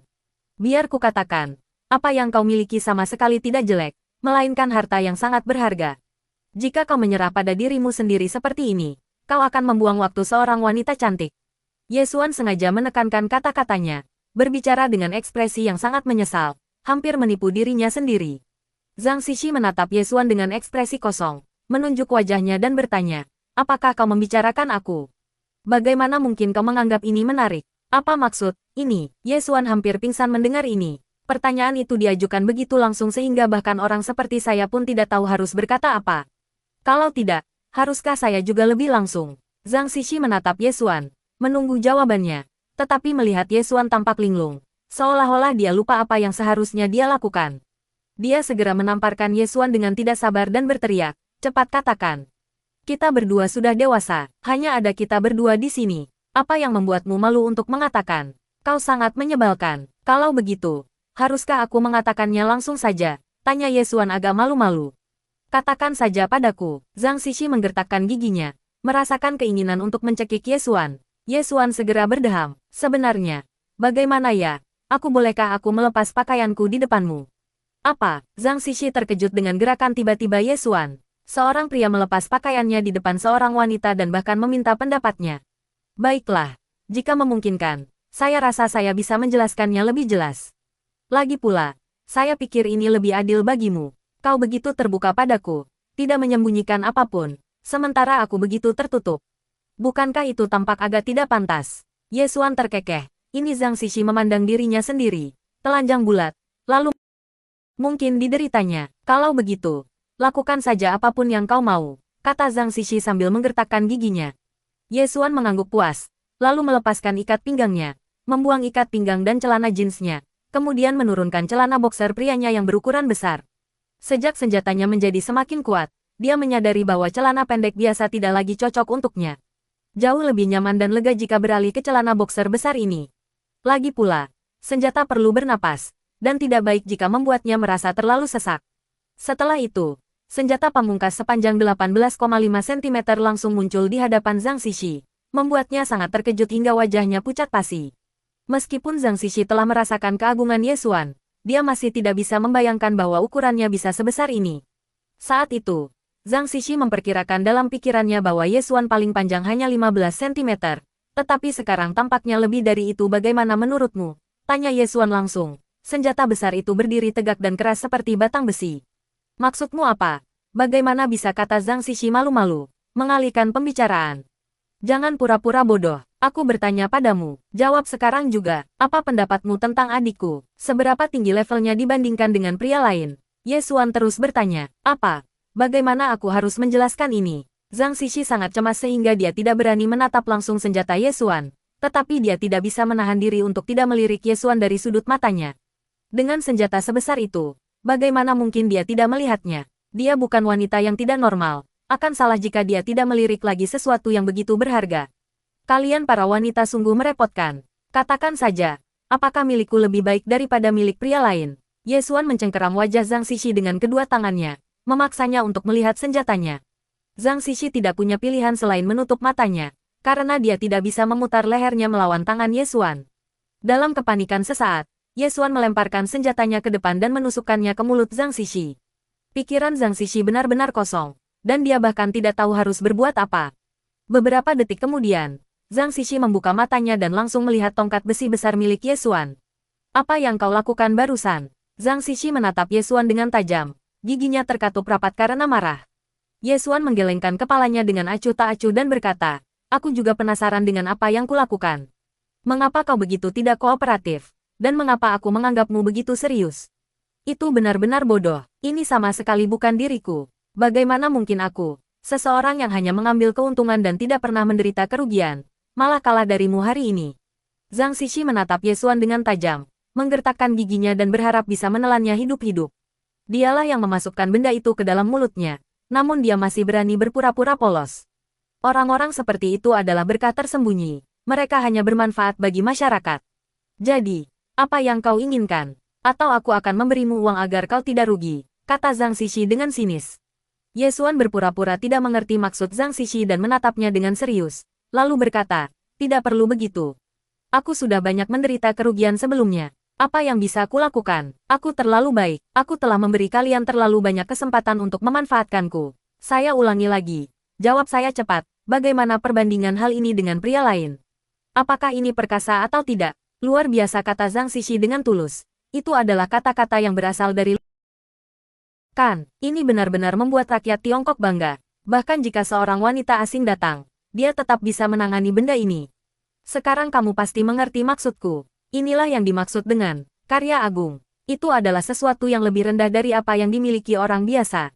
Biar ku katakan, apa yang kau miliki sama sekali tidak jelek, melainkan harta yang sangat berharga. Jika kau menyerah pada dirimu sendiri seperti ini, kau akan membuang waktu seorang wanita cantik. Ye Xuan sengaja menekankan kata-katanya, berbicara dengan ekspresi yang sangat menyesal, hampir menipu dirinya sendiri. Zhang Xixi menatap Ye Xuan dengan ekspresi kosong, menunjuk wajahnya dan bertanya, apakah kau membicarakan aku? Bagaimana mungkin kau menganggap ini menarik? Apa maksud ini? Ye Xuan hampir pingsan mendengar ini. Pertanyaan itu diajukan begitu langsung sehingga bahkan orang seperti saya pun tidak tahu harus berkata apa. Kalau tidak, haruskah saya juga lebih langsung? Zhang Xixi menatap Ye Xuan, menunggu jawabannya. Tetapi melihat Ye Xuan tampak linglung, seolah-olah dia lupa apa yang seharusnya dia lakukan. Dia segera menamparkan Ye Xuan dengan tidak sabar dan berteriak, cepat katakan. Kita berdua sudah dewasa, hanya ada kita berdua di sini. Apa yang membuatmu malu untuk mengatakan? Kau sangat menyebalkan. Kalau begitu, haruskah aku mengatakannya langsung saja? Tanya Ye Xuan agak malu-malu. Katakan saja padaku. Zhang Xixi menggertakkan giginya, merasakan keinginan untuk mencekik Ye Xuan. Ye Xuan segera berdeham. Sebenarnya, bagaimana ya? Bolehkah aku melepas pakaianku di depanmu? Apa? Zhang Xixi terkejut dengan gerakan tiba-tiba Ye Xuan. Seorang pria melepas pakaiannya di depan seorang wanita dan bahkan meminta pendapatnya. Baiklah, jika memungkinkan, saya rasa saya bisa menjelaskannya lebih jelas. Lagi pula, saya pikir ini lebih adil bagimu. Kau begitu terbuka padaku, tidak menyembunyikan apapun, sementara aku begitu tertutup. Bukankah itu tampak agak tidak pantas? Ye Xuan terkekeh. Ini Zhang Xixi memandang dirinya sendiri, telanjang bulat, lalu mungkin dideritanya. Kalau begitu, lakukan saja apapun yang kau mau, kata Zhang Xixi sambil menggertakkan giginya. Ye Xuan mengangguk puas, lalu melepaskan ikat pinggangnya, membuang ikat pinggang dan celana jeansnya, kemudian menurunkan celana boxer prianya yang berukuran besar. Sejak senjatanya menjadi semakin kuat, dia menyadari bahwa celana pendek biasa tidak lagi cocok untuknya. Jauh lebih nyaman dan lega jika beralih ke celana boxer besar ini. Lagi pula, senjata perlu bernapas, dan tidak baik jika membuatnya merasa terlalu sesak. Setelah itu, senjata pamungkas sepanjang 18,5 cm langsung muncul di hadapan Zhang Xixi, membuatnya sangat terkejut hingga wajahnya pucat pasi. Meskipun Zhang Xixi telah merasakan keagungan Ye Xuan, dia masih tidak bisa membayangkan bahwa ukurannya bisa sebesar ini. Saat itu, Zhang Xixi memperkirakan dalam pikirannya bahwa Ye Xuan paling panjang hanya 15 cm, tetapi sekarang tampaknya lebih dari itu. Bagaimana menurutmu? Tanya Ye Xuan langsung. Senjata besar itu berdiri tegak dan keras seperti batang besi. Maksudmu apa? Bagaimana bisa, kata Zhang Xixi malu-malu. mengalihkan pembicaraan. Jangan pura-pura bodoh. Aku bertanya padamu. Jawab sekarang juga. Apa pendapatmu tentang adikku? Seberapa tinggi levelnya dibandingkan dengan pria lain? Ye Xuan terus bertanya. Apa? Bagaimana aku harus menjelaskan ini? Zhang Xixi sangat cemas sehingga dia tidak berani menatap langsung senjata Ye Xuan. Tetapi dia tidak bisa menahan diri untuk tidak melirik Ye Xuan dari sudut matanya. Dengan senjata sebesar itu, bagaimana mungkin dia tidak melihatnya? Dia bukan wanita yang tidak normal. Akan salah jika dia tidak melirik lagi sesuatu yang begitu berharga. Kalian para wanita sungguh merepotkan. Katakan saja, apakah milikku lebih baik daripada milik pria lain? Ye Xuan mencengkeram wajah Zhang Xixi dengan kedua tangannya, memaksanya untuk melihat senjatanya. Zhang Xixi tidak punya pilihan selain menutup matanya, karena dia tidak bisa memutar lehernya melawan tangan Ye Xuan. Dalam kepanikan sesaat, Ye Xuan melemparkan senjatanya ke depan dan menusukkannya ke mulut Zhang Xixi. Pikiran Zhang Xixi benar-benar kosong, dan dia bahkan tidak tahu harus berbuat apa. Beberapa detik kemudian, Zhang Xixi membuka matanya dan langsung melihat tongkat besi besar milik Ye Xuan. Apa yang kau lakukan barusan? Zhang Xixi menatap Ye Xuan dengan tajam, giginya terkatup rapat karena marah. Ye Xuan menggelengkan kepalanya dengan acuh tak acuh dan berkata, aku juga penasaran dengan apa yang kulakukan. Mengapa kau begitu tidak kooperatif? Dan mengapa aku menganggapmu begitu serius? Itu benar-benar bodoh, ini sama sekali bukan diriku. Bagaimana mungkin aku, seseorang yang hanya mengambil keuntungan dan tidak pernah menderita kerugian, malah kalah darimu hari ini? Zhang Xixi menatap Ye Xuan dengan tajam, menggertakkan giginya dan berharap bisa menelannya hidup-hidup. Dialah yang memasukkan benda itu ke dalam mulutnya, namun dia masih berani berpura-pura polos. Orang-orang seperti itu adalah berkah tersembunyi, mereka hanya bermanfaat bagi masyarakat. Jadi, apa yang kau inginkan? Atau aku akan memberimu uang agar kau tidak rugi, kata Zhang Xixi dengan sinis. Ye Xuan berpura-pura tidak mengerti maksud Zhang Xixi dan menatapnya dengan serius, lalu berkata, tidak perlu begitu. Aku sudah banyak menderita kerugian sebelumnya. Apa yang bisa aku lakukan? Aku terlalu baik. Aku telah memberi kalian terlalu banyak kesempatan untuk memanfaatkanku. Saya ulangi lagi. Jawab saya cepat. Bagaimana perbandingan hal ini dengan pria lain? Apakah ini perkasa atau tidak? Luar biasa, kata Zhang Xixi dengan tulus. Itu adalah kata-kata yang berasal dari Kan, ini benar-benar membuat rakyat Tiongkok bangga. Bahkan jika seorang wanita asing datang, dia tetap bisa menangani benda ini. Sekarang kamu pasti mengerti maksudku. Inilah yang dimaksud dengan karya agung. Itu adalah sesuatu yang lebih rendah dari apa yang dimiliki orang biasa.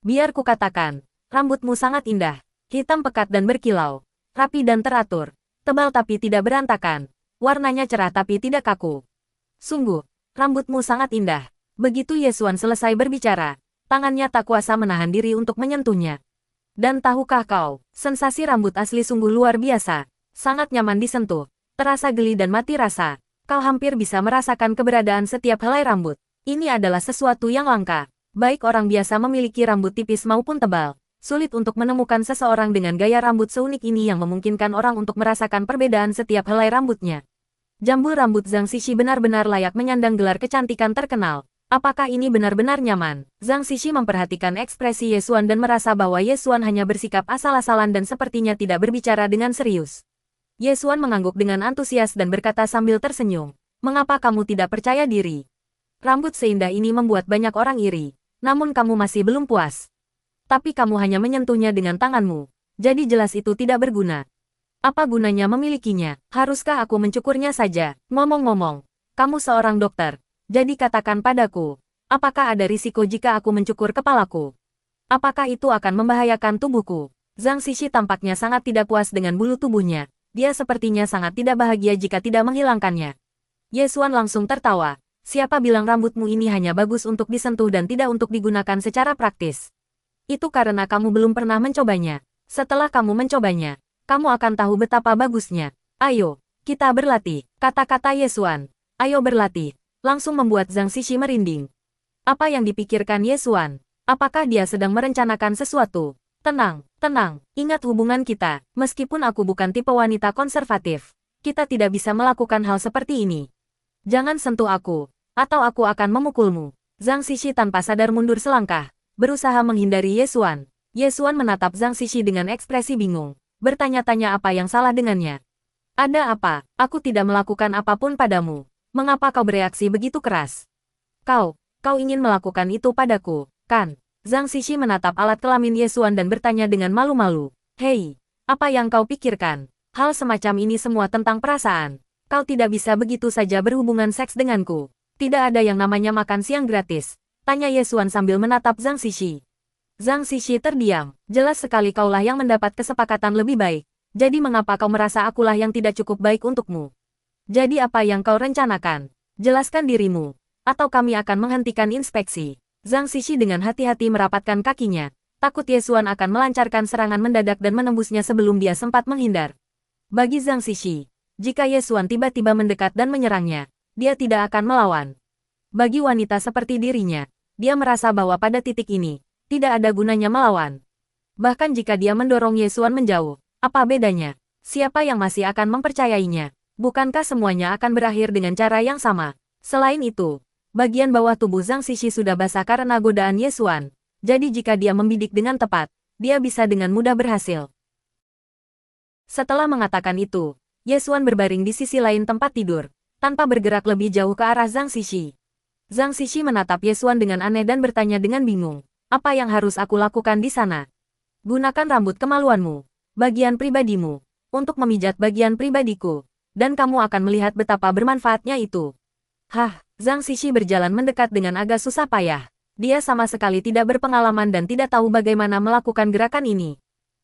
Biar ku katakan, rambutmu sangat indah, hitam pekat dan berkilau, rapi dan teratur, tebal tapi tidak berantakan, warnanya cerah tapi tidak kaku. Sungguh, rambutmu sangat indah. Begitu Ye Xuan selesai berbicara, tangannya tak kuasa menahan diri untuk menyentuhnya. Dan tahukah kau, sensasi rambut asli sungguh luar biasa, sangat nyaman disentuh, terasa geli dan mati rasa. Kau hampir bisa merasakan keberadaan setiap helai rambut. Ini adalah sesuatu yang langka. Baik orang biasa memiliki rambut tipis maupun tebal, sulit untuk menemukan seseorang dengan gaya rambut seunik ini yang memungkinkan orang untuk merasakan perbedaan setiap helai rambutnya. Jambul rambut Zhang Xixi benar-benar layak menyandang gelar kecantikan terkenal. Apakah ini benar-benar nyaman? Zhang Xixi memperhatikan ekspresi Ye Xuan dan merasa bahwa Ye Xuan hanya bersikap asal-asalan dan sepertinya tidak berbicara dengan serius. Ye Xuan mengangguk dengan antusias dan berkata sambil tersenyum, mengapa kamu tidak percaya diri? Rambut seindah ini membuat banyak orang iri, namun kamu masih belum puas. Tapi kamu hanya menyentuhnya dengan tanganmu, jadi jelas itu tidak berguna. Apa gunanya memilikinya? Haruskah aku mencukurnya saja? Ngomong-ngomong, kamu seorang dokter. Jadi katakan padaku, apakah ada risiko jika aku mencukur kepalaku? Apakah itu akan membahayakan tubuhku? Zhang Xixi tampaknya sangat tidak puas dengan bulu tubuhnya. Dia sepertinya sangat tidak bahagia jika tidak menghilangkannya. Ye Xuan langsung tertawa. Siapa bilang rambutmu ini hanya bagus untuk disentuh dan tidak untuk digunakan secara praktis? Itu karena kamu belum pernah mencobanya. Setelah kamu mencobanya, kamu akan tahu betapa bagusnya. Ayo, kita berlatih. Kata-kata Ye Xuan, ayo berlatih, langsung membuat Zhang Xixi merinding. Apa yang dipikirkan Ye Xuan? Apakah dia sedang merencanakan sesuatu? Tenang, tenang, ingat hubungan kita. Meskipun aku bukan tipe wanita konservatif, kita tidak bisa melakukan hal seperti ini. Jangan sentuh aku, atau aku akan memukulmu. Zhang Xixi tanpa sadar mundur selangkah, berusaha menghindari Ye Xuan. Ye Xuan menatap Zhang Xixi dengan ekspresi bingung, bertanya-tanya apa yang salah dengannya. Ada apa? Aku tidak melakukan apapun padamu. Mengapa kau bereaksi begitu keras? Kau ingin melakukan itu padaku, kan? Zhang Xixi menatap alat kelamin Ye Xuan dan bertanya dengan malu-malu. Hei, apa yang kau pikirkan? Hal semacam ini semua tentang perasaan. Kau tidak bisa begitu saja berhubungan seks denganku. Tidak ada yang namanya makan siang gratis. Tanya Yesuan sambil menatap Zhang Xixi. Zhang Xixi terdiam. Jelas sekali kaulah yang mendapat kesepakatan lebih baik. Jadi mengapa kau merasa akulah yang tidak cukup baik untukmu? Jadi apa yang kau rencanakan? Jelaskan dirimu. Atau kami akan menghentikan inspeksi. Zhang Xixi dengan hati-hati merapatkan kakinya. Takut Yesuan akan melancarkan serangan mendadak dan menembusnya sebelum dia sempat menghindar. Bagi Zhang Xixi, jika Yesuan tiba-tiba mendekat dan menyerangnya, dia tidak akan melawan. Bagi wanita seperti dirinya, dia merasa bahwa pada titik ini, tidak ada gunanya melawan. Bahkan jika dia mendorong Yesuan menjauh, apa bedanya? Siapa yang masih akan mempercayainya? Bukankah semuanya akan berakhir dengan cara yang sama? Selain itu, bagian bawah tubuh Zhang Xixi sudah basah karena godaan Yesuan. Jadi jika dia membidik dengan tepat, dia bisa dengan mudah berhasil. Setelah mengatakan itu, Yesuan berbaring di sisi lain tempat tidur, tanpa bergerak lebih jauh ke arah Zhang Xixi. Zhang Xixi menatap Yesuan dengan aneh dan bertanya dengan bingung, apa yang harus aku lakukan di sana? Gunakan rambut kemaluanmu, bagian pribadimu, untuk memijat bagian pribadiku, dan kamu akan melihat betapa bermanfaatnya itu. Hah, Zhang Xixi berjalan mendekat dengan agak susah payah. Dia sama sekali tidak berpengalaman dan tidak tahu bagaimana melakukan gerakan ini.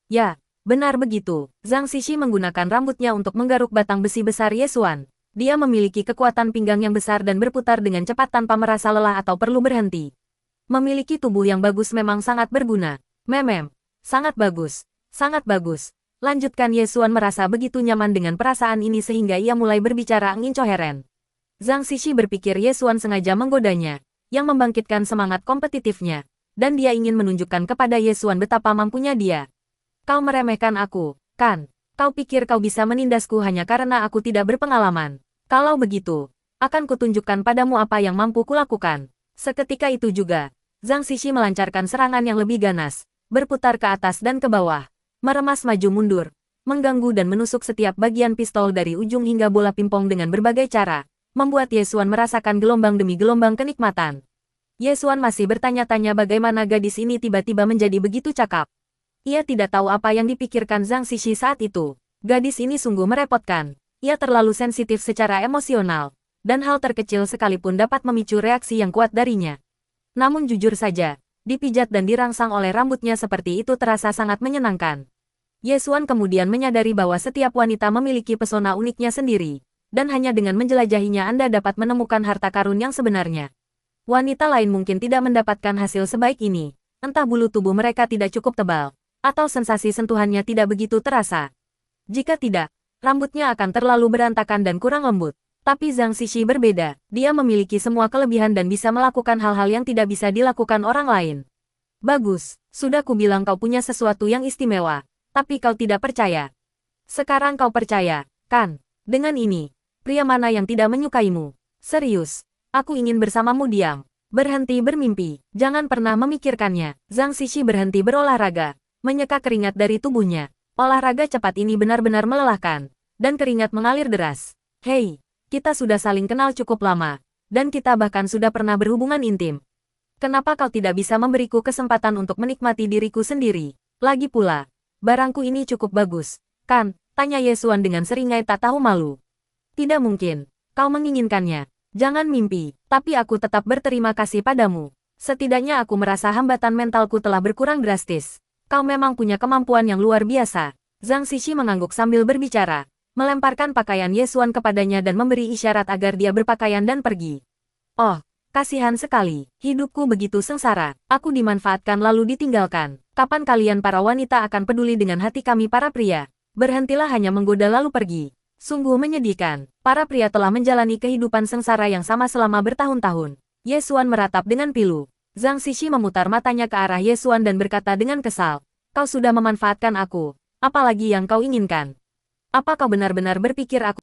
Ya, benar begitu. Zhang Xixi menggunakan rambutnya untuk menggaruk batang besi besar Yesuan. Dia memiliki kekuatan pinggang yang besar dan berputar dengan cepat tanpa merasa lelah atau perlu berhenti. Memiliki tubuh yang bagus memang sangat berguna. Memem, sangat bagus, sangat bagus. Lanjutkan. Yesuan merasa begitu nyaman dengan perasaan ini sehingga ia mulai berbicara incoheren. Zhang Xixi berpikir Yesuan sengaja menggodanya, yang membangkitkan semangat kompetitifnya, dan dia ingin menunjukkan kepada Yesuan betapa mampunya dia. Kau meremehkan aku, kan? Kau pikir kau bisa menindasku hanya karena aku tidak berpengalaman? Kalau begitu, akan kutunjukkan padamu apa yang mampu kulakukan. Seketika itu juga, Zhang Xixi melancarkan serangan yang lebih ganas, berputar ke atas dan ke bawah, meremas maju mundur, mengganggu dan menusuk setiap bagian pistol dari ujung hingga bola pingpong dengan berbagai cara, membuat Yesuan merasakan gelombang demi gelombang kenikmatan. Yesuan masih bertanya-tanya bagaimana gadis ini tiba-tiba menjadi begitu cakap. Ia tidak tahu apa yang dipikirkan Zhang Xixi saat itu. Gadis ini sungguh merepotkan. Ia terlalu sensitif secara emosional, dan hal terkecil sekalipun dapat memicu reaksi yang kuat darinya. Namun jujur saja, dipijat dan dirangsang oleh rambutnya seperti itu terasa sangat menyenangkan. Yesuan kemudian menyadari bahwa setiap wanita memiliki pesona uniknya sendiri, dan hanya dengan menjelajahinya Anda dapat menemukan harta karun yang sebenarnya. Wanita lain mungkin tidak mendapatkan hasil sebaik ini, entah bulu tubuh mereka tidak cukup tebal, atau sensasi sentuhannya tidak begitu terasa. Jika tidak, rambutnya akan terlalu berantakan dan kurang lembut. Tapi Zhang Xixi berbeda, dia memiliki semua kelebihan dan bisa melakukan hal-hal yang tidak bisa dilakukan orang lain. Bagus, sudah kubilang kau punya sesuatu yang istimewa. Tapi kau tidak percaya. Sekarang kau percaya, kan? Dengan ini, pria mana yang tidak menyukaimu? Serius, aku ingin bersamamu diam. Berhenti bermimpi, jangan pernah memikirkannya. Zhang Xixi berhenti berolahraga, menyeka keringat dari tubuhnya. Olahraga cepat ini benar-benar melelahkan, dan keringat mengalir deras. Hei, kita sudah saling kenal cukup lama, dan kita bahkan sudah pernah berhubungan intim. Kenapa kau tidak bisa memberiku kesempatan untuk menikmati diriku sendiri? Lagi pula, barangku ini cukup bagus, kan? Tanya Yesuan dengan seringai tak tahu malu. Tidak mungkin, kau menginginkannya. Jangan mimpi, tapi aku tetap berterima kasih padamu. Setidaknya aku merasa hambatan mentalku telah berkurang drastis. Kau memang punya kemampuan yang luar biasa. Zhang Xixi mengangguk sambil berbicara, melemparkan pakaian Yesuan kepadanya dan memberi isyarat agar dia berpakaian dan pergi. Oh, kasihan sekali, hidupku begitu sengsara, aku dimanfaatkan lalu ditinggalkan. Kapan kalian para wanita akan peduli dengan hati kami para pria? Berhentilah hanya menggoda lalu pergi. Sungguh menyedihkan, para pria telah menjalani kehidupan sengsara yang sama selama bertahun-tahun. Yesuan meratap dengan pilu. Zhang Xixi memutar matanya ke arah Yesuan dan berkata dengan kesal, kau sudah memanfaatkan aku, apalagi yang kau inginkan? Apa kau benar-benar berpikir aku